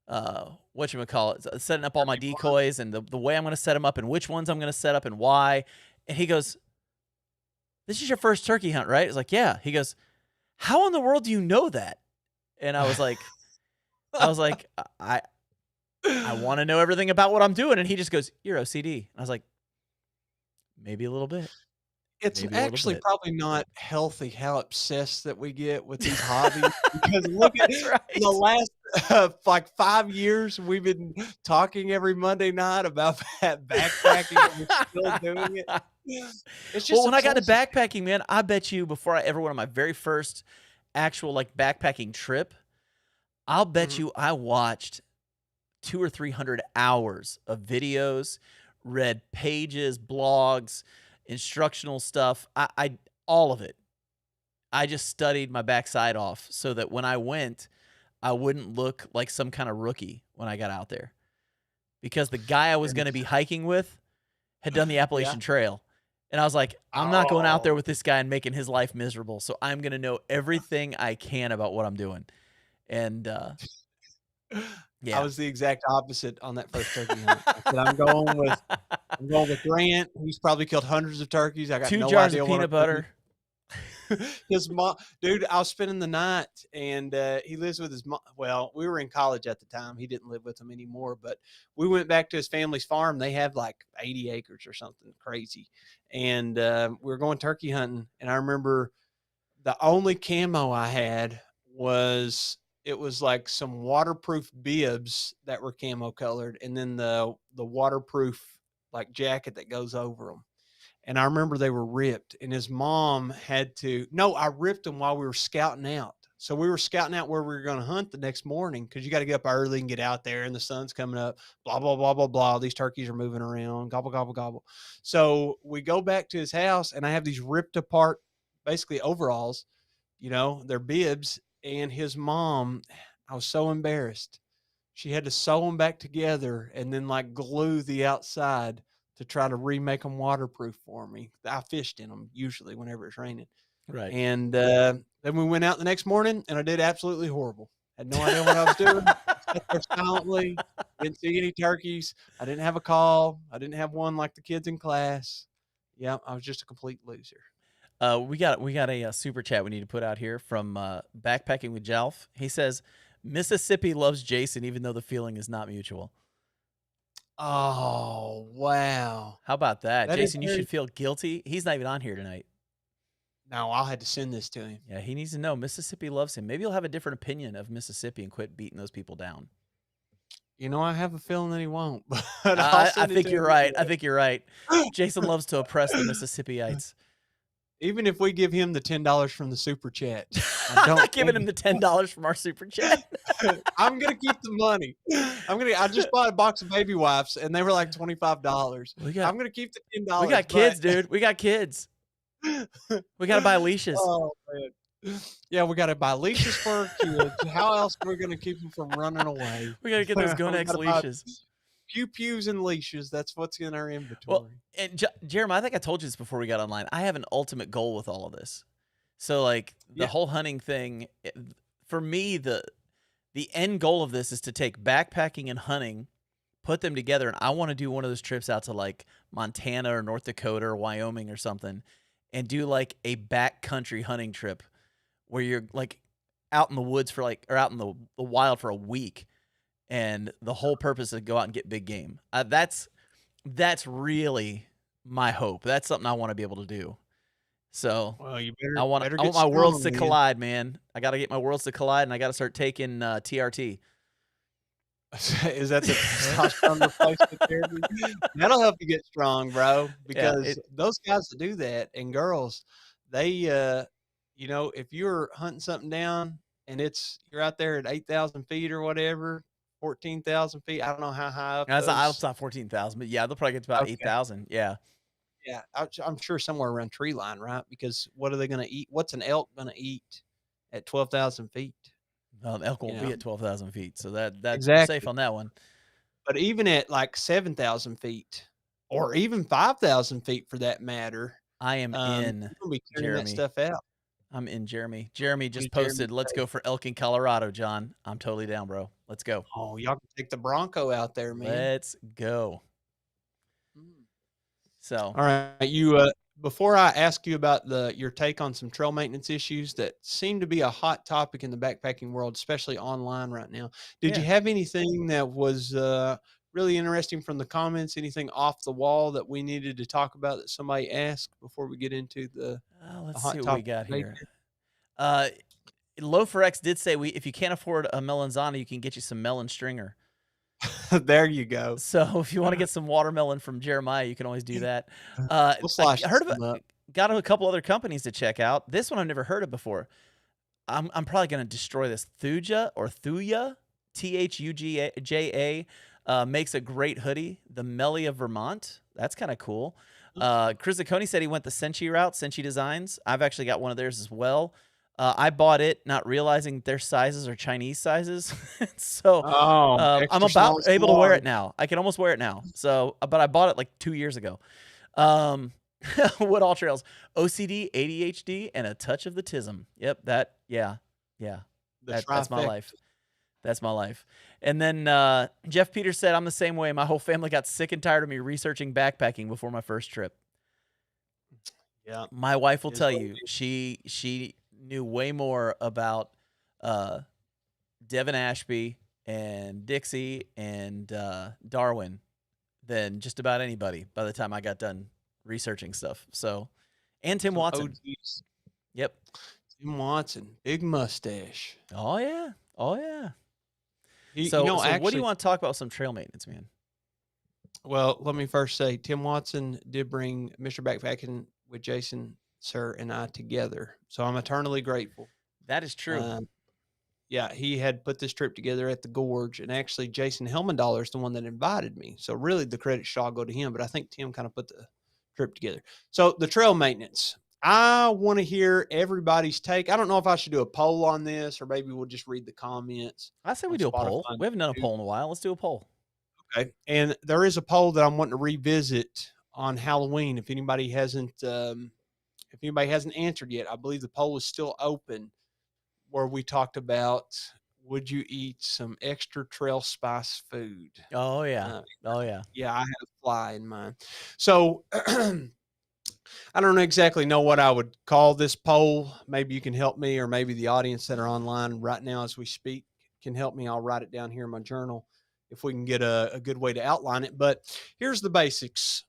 whatchamacallit, setting up all my decoys and the way I'm going to set them up and which ones I'm going to set up and why. And he goes, "This is your first turkey hunt, right?" I was like, "Yeah." He goes, "How in the world do you know that?" And I was like, I want to know everything about what I'm doing. And he just goes, "You're OCD." And I was like, maybe a little bit. It's actually probably not healthy how obsessed that we get with these hobbies. Because look at the last like 5 years, we've been talking every Monday night about backpacking and we're still doing it. It's just when I got into backpacking, man, I bet you before I ever went on my very first actual like backpacking trip, I'll bet you I watched 200 or 300 hours of videos, read pages, blogs, instructional stuff. I all of it. I just studied my backside off so that when I went, I wouldn't look like some kind of rookie when I got out there. Because the guy I was going to be hiking with had done the Yeah. Appalachian Trail. And I was like, I'm not going out there with this guy and making his life miserable. So I'm going to know everything I can about what I'm doing. And I yeah. was the exact opposite on that first turkey hunt. I said, I'm going with Grant. He's probably killed hundreds of turkeys. I got 2 no jars idea of what peanut I'm doing. butter. His mom, dude, I was spending the night, and he lives with his mom. Well, we were in college at the time. He didn't live with them anymore, but we went back to his family's farm. They have like 80 acres or something crazy. And we were going turkey hunting. And I remember the only camo I had it was like some waterproof bibs that were camo colored, and then the waterproof like jacket that goes over them. And I remember they were ripped, and his mom I ripped them while we were scouting out. So we were scouting out where we were going to hunt the next morning, because you got to get up early and get out there, and the sun's coming up, blah, blah, blah, blah, blah. These turkeys are moving around, gobble, gobble, gobble. So we go back to his house, and I have these ripped apart, basically overalls, they're bibs. And his mom, I was so embarrassed. She had to sew them back together and then like glue the outside to try to remake them waterproof for me. I fished in them usually whenever it's raining. Right. And then we went out the next morning, and I did absolutely horrible. Had no idea what I was doing. Sat there silently. Didn't see any turkeys. I didn't have a call. I didn't have one like the kids in class. Yeah, I was just a complete loser. We got a super chat we need to put out here from Backpacking with Jalf. He says, Mississippi loves Jason even though the feeling is not mutual. Oh, wow. How about that? That is Jason, you should feel guilty. He's not even on here tonight. No, I'll have to send this to him. Yeah, he needs to know Mississippi loves him. Maybe he'll have a different opinion of Mississippi and quit beating those people down. I have a feeling that he won't. But I think you're right. I think you're right. Jason loves to oppress the Mississippaites. Even if we give him the $10 from the super chat, I'm not giving him the $10 from our super chat. I'm gonna keep the money. I just bought a box of baby wipes, and they were like $25. I'm gonna keep the $10. We got kids, dude. We got kids. We gotta buy leashes. Oh man. Yeah, we gotta buy leashes for our kids. How else are we gonna keep them from running away? We gotta get those Gonex leashes. Pews and leashes. That's what's in our inventory. Well, and Jeremiah, I think I told you this before we got online. I have an ultimate goal with all of this. So, like the whole hunting thing, for me, the end goal of this is to take backpacking and hunting, put them together, and I want to do one of those trips out to like Montana or North Dakota or Wyoming or something, and do like a backcountry hunting trip where you're like out in the woods or out in the wild for a week. And the whole purpose is to go out and get big game. That's really my hope. That's something I want to be able to do. So I want my worlds to collide, man. I got to get my worlds to collide, and I got to start taking TRT. Is that the testosterone replacement therapy? That'll help you get strong, bro. Because those guys that do that, and girls, they, if you're hunting something down and you're out there at 8,000 feet or whatever, 14,000 feet. I don't know how high up. It's not 14,000, but yeah, they'll probably get to about 8,000. Yeah. Yeah. I'm sure somewhere around tree line, right? Because what are they going to eat? What's an elk going to eat at 12,000 feet? Well, the elk won't be at 12,000 feet. So that's exactly safe on that one. But even at like 7,000 feet or even 5,000 feet for that matter, I am in Jeremy. That stuff out. I'm in Jeremy. Jeremy just posted, let's go for elk in Colorado, John. I'm totally down, bro. Let's go. Oh, y'all can take the Bronco out there, man. Let's go. So, all right, before I ask you about your take on some trail maintenance issues that seem to be a hot topic in the backpacking world, especially online right now, did you have anything that was really interesting from the comments? Anything off the wall that we needed to talk about that somebody asked before we get into the let's hot see what topic we got here. Low for X did say if you can't afford a Melanzana, you can get you some Melon Stringer. There you go. So if you want to get some watermelon from Jeremiah, you can always do that. I heard of got a couple other companies to check out. This one I've never heard of before. I'm probably going to destroy this. Thuja, Thuja, makes a great hoodie. The Melly of Vermont. That's kind of cool. Chris Zacconi said he went the Senchi route, Senchi Designs. I've actually got one of theirs as well. I bought it not realizing their sizes are Chinese sizes. So Oh, I'm extra about small, extra able to wear large. it now. I can almost wear it now. So, but I bought it like 2 years ago. What all trails? OCD, ADHD, and a touch of the tism. Yep, yeah. The That's my trifecta. life. That's my life. And then Jeff Peters said, I'm the same way. My whole family got sick and tired of me researching backpacking before my first trip. Yeah. My wife will Is tell what it you is. she knew way more about uh, Devin Ashby and Dixie and Darwin than just about anybody by the time I got done researching stuff. So, and Tim Some Watson. OGs. Yep. Tim Watson, big mustache. Oh yeah. Oh yeah. You So know, what do you actually, want to talk about? Some trail maintenance, man. well, let me first say Tim Watson did bring Mr. Backpacking with Jason, sir, and I together. So I'm eternally grateful. That is true. Yeah, he had put this trip together at the Gorge, and actually Jason Helmendaler is the one that invited me. So really the credit should all go to him, but I think Tim kind of put the trip together. So the trail maintenance. I want to hear everybody's take. I don't know if I should do a poll on this or maybe we'll just read the comments I say we on do a Spotify poll. and We haven't done a YouTube. poll in a while. Let's do a poll. Okay. And there is a poll that I'm wanting to revisit on Halloween. If anybody hasn't answered yet, I believe the poll is still open where we talked about would you eat some extra trail spice food? Oh yeah. Uh, Oh yeah. yeah, I had a fly in mine. So I don't exactly know what I would call this poll. Maybe you can help me, or maybe the audience that are online right now as we speak can help me. I'll write it down here in my journal if we can get a good way to outline it. But here's the basics.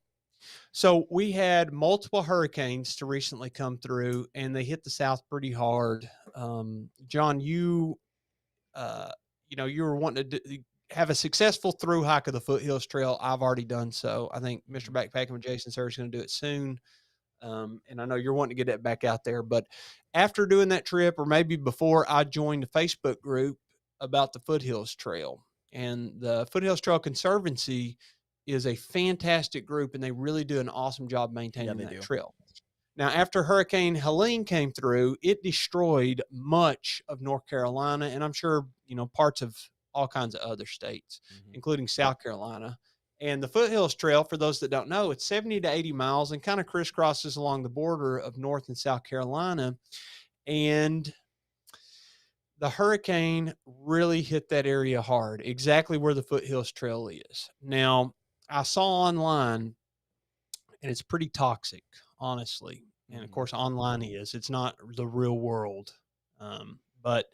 So we had multiple hurricanes to recently come through, and they hit the South pretty hard. John, uh, you were wanting to have a successful through hike of the Foothills Trail. I've already done so. I think Mr. Backpacking with Jason Sir is going to do it soon. And I know you're wanting to get that back out there. But after doing that trip, or maybe before, I joined a Facebook group about the Foothills Trail. And the Foothills Trail Conservancy is a fantastic group, and they really do an awesome job maintaining they that do. trail. Now, after Hurricane Helene came through, it destroyed much of North Carolina, and I'm sure, parts of all kinds of other states, including South Carolina. And the Foothills Trail, for those that don't know, it's 70 to 80 miles and kind of crisscrosses along the border of North and South Carolina. And the hurricane really hit that area hard, exactly where the Foothills Trail is. Now, I saw online, and it's pretty toxic, honestly. And of course, online it's not the real world. But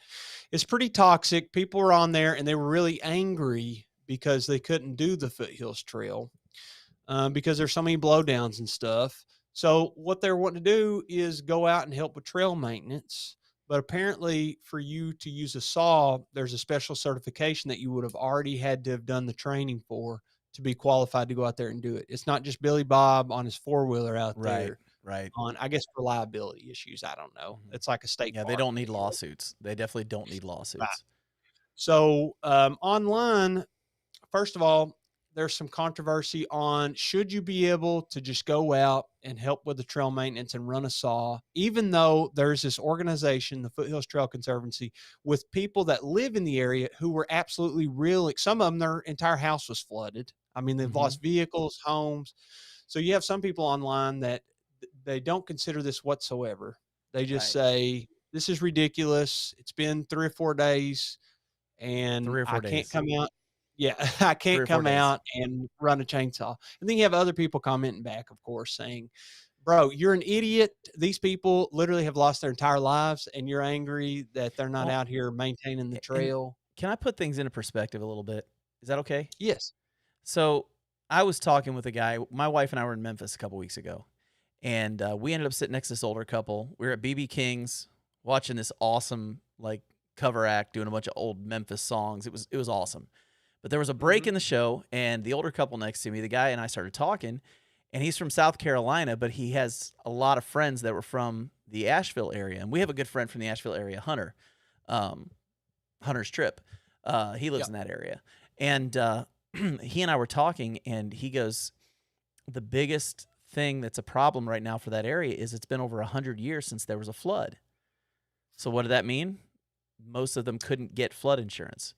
it's pretty toxic. People were on there and they were really angry because they couldn't do the Foothills Trail because there's so many blowdowns and stuff. So what they're wanting to do is go out and help with trail maintenance. But apparently for you to use a saw, there's a special certification that you would have already had to have done the training for to be qualified to go out there and do it. It's not just Billy Bob on his four-wheeler out there Right. on, I guess, reliability issues. I don't know. It's like a state Yeah, they park don't need deal. lawsuits. They definitely don't need Right. lawsuits. So online, first of all, there's some controversy on should you be able to just go out and help with the trail maintenance and run a saw, even though there's this organization, the Foothills Trail Conservancy, with people that live in the area who were absolutely real. Some of them, their entire house was flooded. I mean, they've lost vehicles, homes. So you have some people online that they don't consider this whatsoever. They just say, this is ridiculous. It's been 3 or 4 days and 3 or 4 I can't days. come out. Yeah, I 3 can't or 4 come days. out and run a chainsaw. And then you have other people commenting back, of course, saying, bro, you're an idiot. These people literally have lost their entire lives, and you're angry that they're not out here maintaining the trail. Can I put things into perspective a little bit? Is that okay? Yes. So I was talking with a guy. My wife and I were in Memphis a couple weeks ago, and we ended up sitting next to this older couple. We were at BB King's watching this awesome cover act doing a bunch of old Memphis songs. It was awesome. But there was a break in the show, and the older couple next to me, the guy and I started talking, and he's from South Carolina, but he has a lot of friends that were from the Asheville area, and we have a good friend from the Asheville area, Hunter, Hunter's Trip. He lives in that area, and he and I were talking, and he goes, the biggest thing that's a problem right now for that area is it's been over 100 years since there was a flood. So what did that mean? Most of them couldn't get flood insurance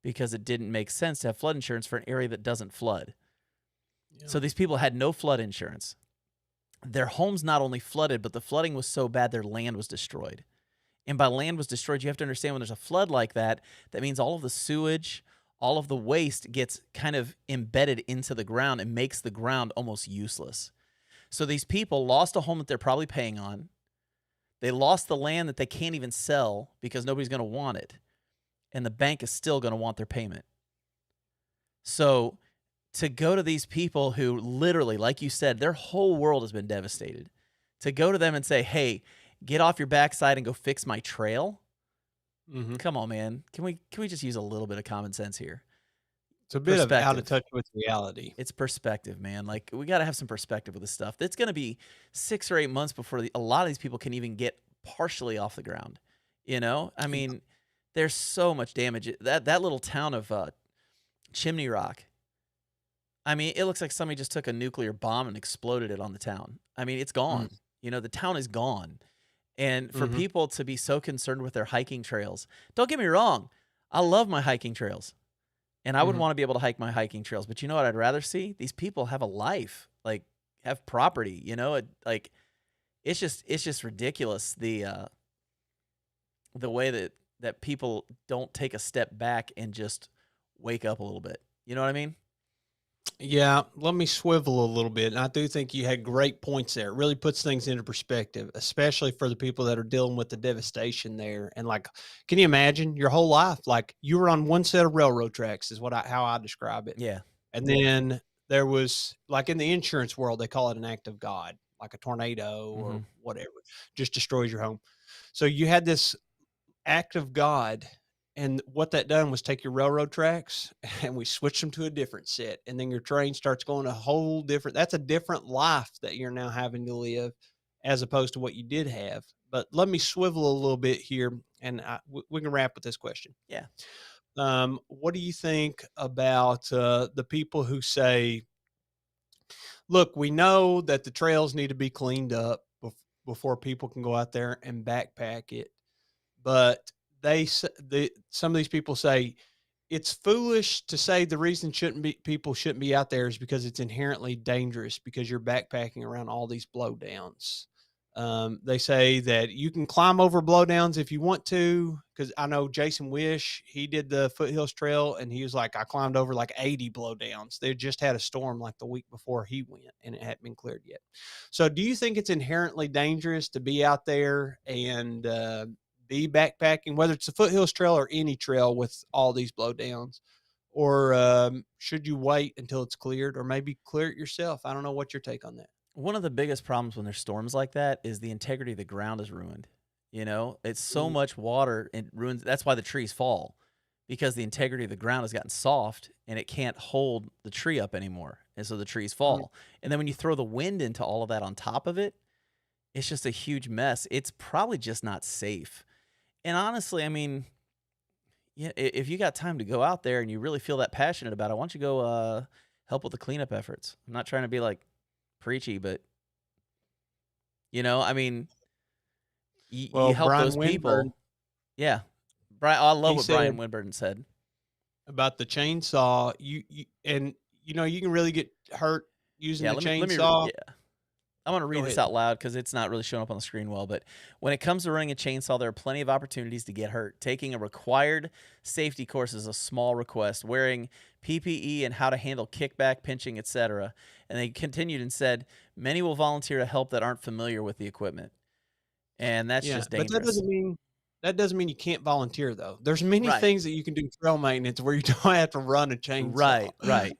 because it didn't make sense to have flood insurance for an area that doesn't flood. Yeah. So these people had no flood insurance. Their homes not only flooded, but the flooding was so bad their land was destroyed. And by land was destroyed, you have to understand when there's a flood like that, that means all of the sewage, all of the waste gets kind of embedded into the ground and makes the ground almost useless. So these people lost a home that they're probably paying on. They lost the land that they can't even sell because nobody's going to want it. And the bank is still going to want their payment. So to go to these people who literally, like you said, their whole world has been devastated, to go to them and say, hey, get off your backside and go fix my trail. Come on, man. Can we just use a little bit of common sense here? It's a bit of out of touch with reality. It's perspective, man. Like, we got to have some perspective with this stuff. It's going to be 6 or 8 months before a lot of these people can even get partially off the ground. You know, I mean, there's so much damage. That little town of Chimney Rock, I mean, it looks like somebody just took a nuclear bomb and exploded it on the town. I mean, it's gone. You know, the town is gone. And for people to be so concerned with their hiking trails, don't get me wrong, I love my hiking trails. And I would want to be able to hike my hiking trails. But you know what I'd rather see? These people have a life, like have property, you know? It's just ridiculous, the way that people don't take a step back and just wake up a little bit. You know what I mean? Yeah, let me swivel a little bit. And I do think you had great points there. It really puts things into perspective, especially for the people that are dealing with the devastation there. And like, can you imagine your whole life? Like you were on one set of railroad tracks is how I describe it. Yeah. And then there was, like in the insurance world, they call it an act of God, like a tornado or whatever, just destroys your home. So you had this act of God. And what that done was take your railroad tracks and we switched them to a different set. And then your train starts going a whole different, that's a different life that you're now having to live as opposed to what you did have. But let me swivel a little bit here and we can wrap with this question. Yeah. What do you think about the people who say, look, we know that the trails need to be cleaned up before people can go out there and backpack it, but some of these people say it's foolish to say the reason people shouldn't be out there is because it's inherently dangerous because you're backpacking around all these blowdowns. They say that you can climb over blowdowns if you want to, because I know Jason Wish, he did the Foothills Trail and he was like, I climbed over like 80 blowdowns. They just had a storm like the week before he went and it hadn't been cleared yet. So do you think it's inherently dangerous to be out there and be backpacking, whether it's the Foothills Trail or any trail with all these blowdowns, or should you wait until it's cleared or maybe clear it yourself? I don't know. What's your take on that? One of the biggest problems when there's storms like that is the integrity of the ground is ruined. You know, it's so much water and ruins. That's why the trees fall, because the integrity of the ground has gotten soft and it can't hold the tree up anymore. And so the trees fall. And then when you throw the wind into all of that on top of it, it's just a huge mess. It's probably just not safe. And honestly, I mean, yeah, if you got time to go out there and you really feel that passionate about it, why don't you go help with the cleanup efforts? I'm not trying to be like preachy, but you know, I mean, you help Brian those Winburn, people. Yeah, Brian. I love what said Brian Winburn said about the chainsaw. You know you can really get hurt using the chainsaw. I'm going to read this out loud because it's not really showing up on the screen well. But when it comes to running a chainsaw, there are plenty of opportunities to get hurt. Taking a required safety course is a small request. Wearing PPE and how to handle kickback, pinching, etc. And they continued and said, many will volunteer to help that aren't familiar with the equipment. And that's just dangerous. But that doesn't mean you can't volunteer, though. There's many things that you can do trail maintenance where you don't have to run a chainsaw.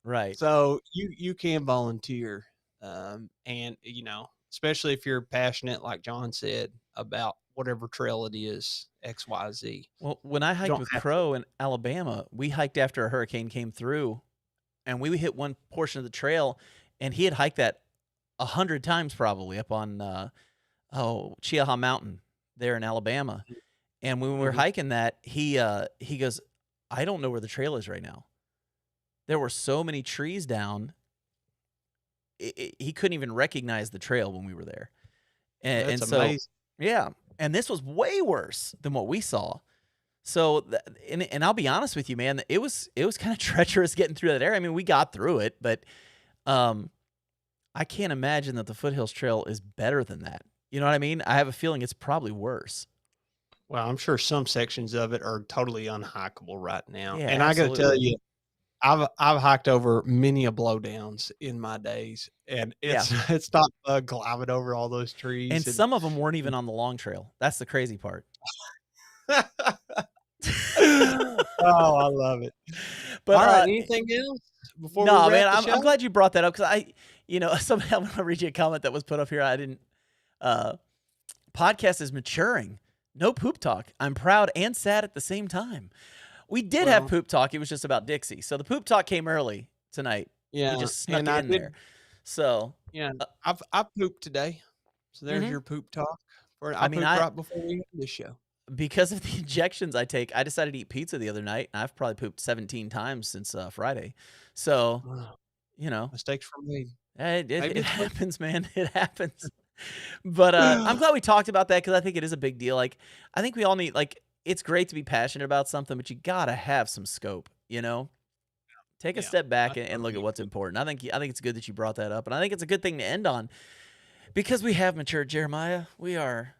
Right. So you can volunteer. And you know, especially if you're passionate, like John said, about whatever trail it is, XYZ. Well, when I hiked with Crow in Alabama, we hiked after a hurricane came through and we hit one portion of the trail and he had hiked that 100 times probably up on, Chiaha Mountain there in Alabama. And when we were hiking that, he goes, I don't know where the trail is right now. There were so many trees down. He couldn't even recognize the trail when we were there. And so, amazing. Yeah. And this was way worse than what we saw. So, and I'll be honest with you, man, it was kind of treacherous getting through that area. I mean, we got through it, but I can't imagine that the Foothills Trail is better than that. You know what I mean? I have a feeling it's probably worse. Well, I'm sure some sections of it are totally unhikeable right now. Yeah, and I got to tell you, I've hiked over many a blowdowns in my days, and it's not fun climbing over all those trees. And some of them weren't even on the long trail. That's the crazy part. Oh, I love it. But all right, anything else before? No, we man, wrap the show? I'm glad you brought that up because somehow I'm gonna read you a comment that was put up here. I didn't. Podcast is maturing. No poop talk. I'm proud and sad at the same time. We did have poop talk. It was just about Dixie. So the poop talk came early tonight. Yeah, we just snuck it in there. So yeah, I pooped today. So there's your poop talk. I pooped right before we had this show. Because of the injections I take, I decided to eat pizza the other night, and I've probably pooped 17 times since Friday. So, mistakes from me. It happens, man. It happens. But I'm glad we talked about that because I think it is a big deal. Like, I think we all need, it's great to be passionate about something, but you gotta have some scope. Take a step back and look at what's important. I think it's good that you brought that up, and I think it's a good thing to end on because we have matured, Jeremiah. We are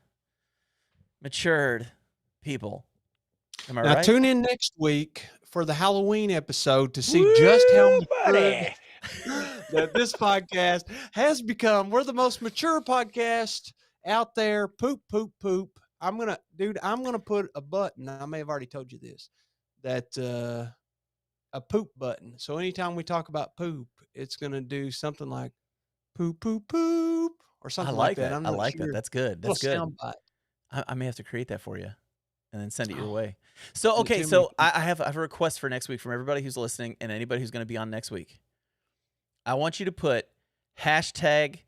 matured people. Am I right? Now tune in next week for the Halloween episode to see just how mature that this podcast has become. We're the most mature podcast out there. Poop, poop, poop. I'm gonna put a button. I may have already told you this, that a poop button. So anytime we talk about poop, it's gonna do something like poop, poop, poop, or something like that. I like that. That's good. That's good. I may have to create that for you and then send it your way. So, okay, I have a request for next week from everybody who's listening and anybody who's going to be on next week. I want you to put hashtag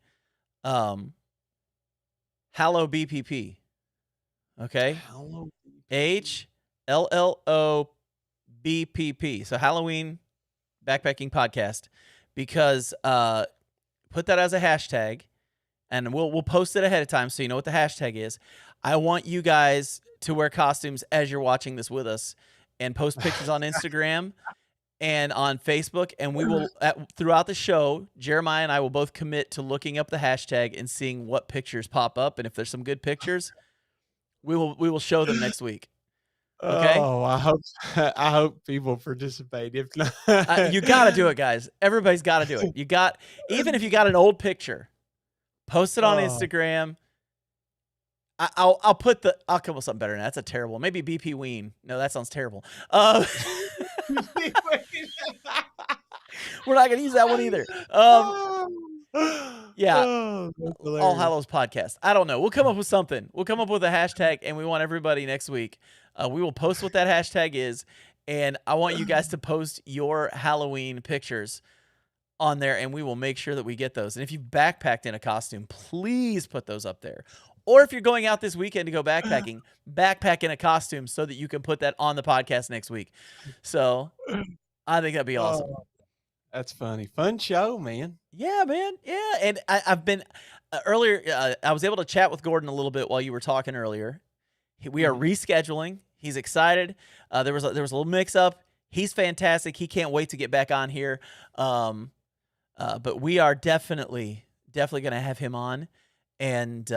HalloBPP. Okay? HLLOBPP. So Halloween Backpacking Podcast. Because put that as a hashtag. And we'll post it ahead of time so you know what the hashtag is. I want you guys to wear costumes as you're watching this with us and post pictures on Instagram and on Facebook. And we will, throughout the show, Jeremiah and I will both commit to looking up the hashtag and seeing what pictures pop up. And if there's some good pictures, we will show them next week. Okay? Oh, I hope people participate. If not, you got to do it, guys. Everybody's got to do it. Even if you got an old picture, post it on Instagram. I'll come up with something better than that. That's a terrible one. Maybe BP Ween. No, that sounds terrible. We're not going to use that one either. All Hallows Podcast. I don't know. We'll come up with something. We'll come up with a hashtag, and we want everybody next week. We will post what that hashtag is, and I want you guys to post your Halloween pictures on there, and we will make sure that we get those. And if you've backpacked in a costume, please put those up there. Or if you're going out this weekend to go backpacking, backpack in a costume so that you can put that on the podcast next week. So I think that'd be awesome. That's funny. Fun show, man. Yeah, man. Yeah. And I've been earlier, I was able to chat with Gordon a little bit while you were talking earlier. We are rescheduling. He's excited. There was a little mix up. He's fantastic. He can't wait to get back on here. But we are definitely going to have him on, and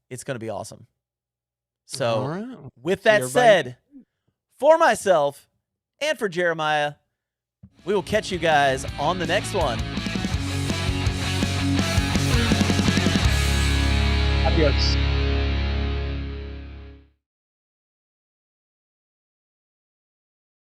it's going to be awesome. So with that said, for myself and for Jeremiah, we will catch you guys on the next one. Adios.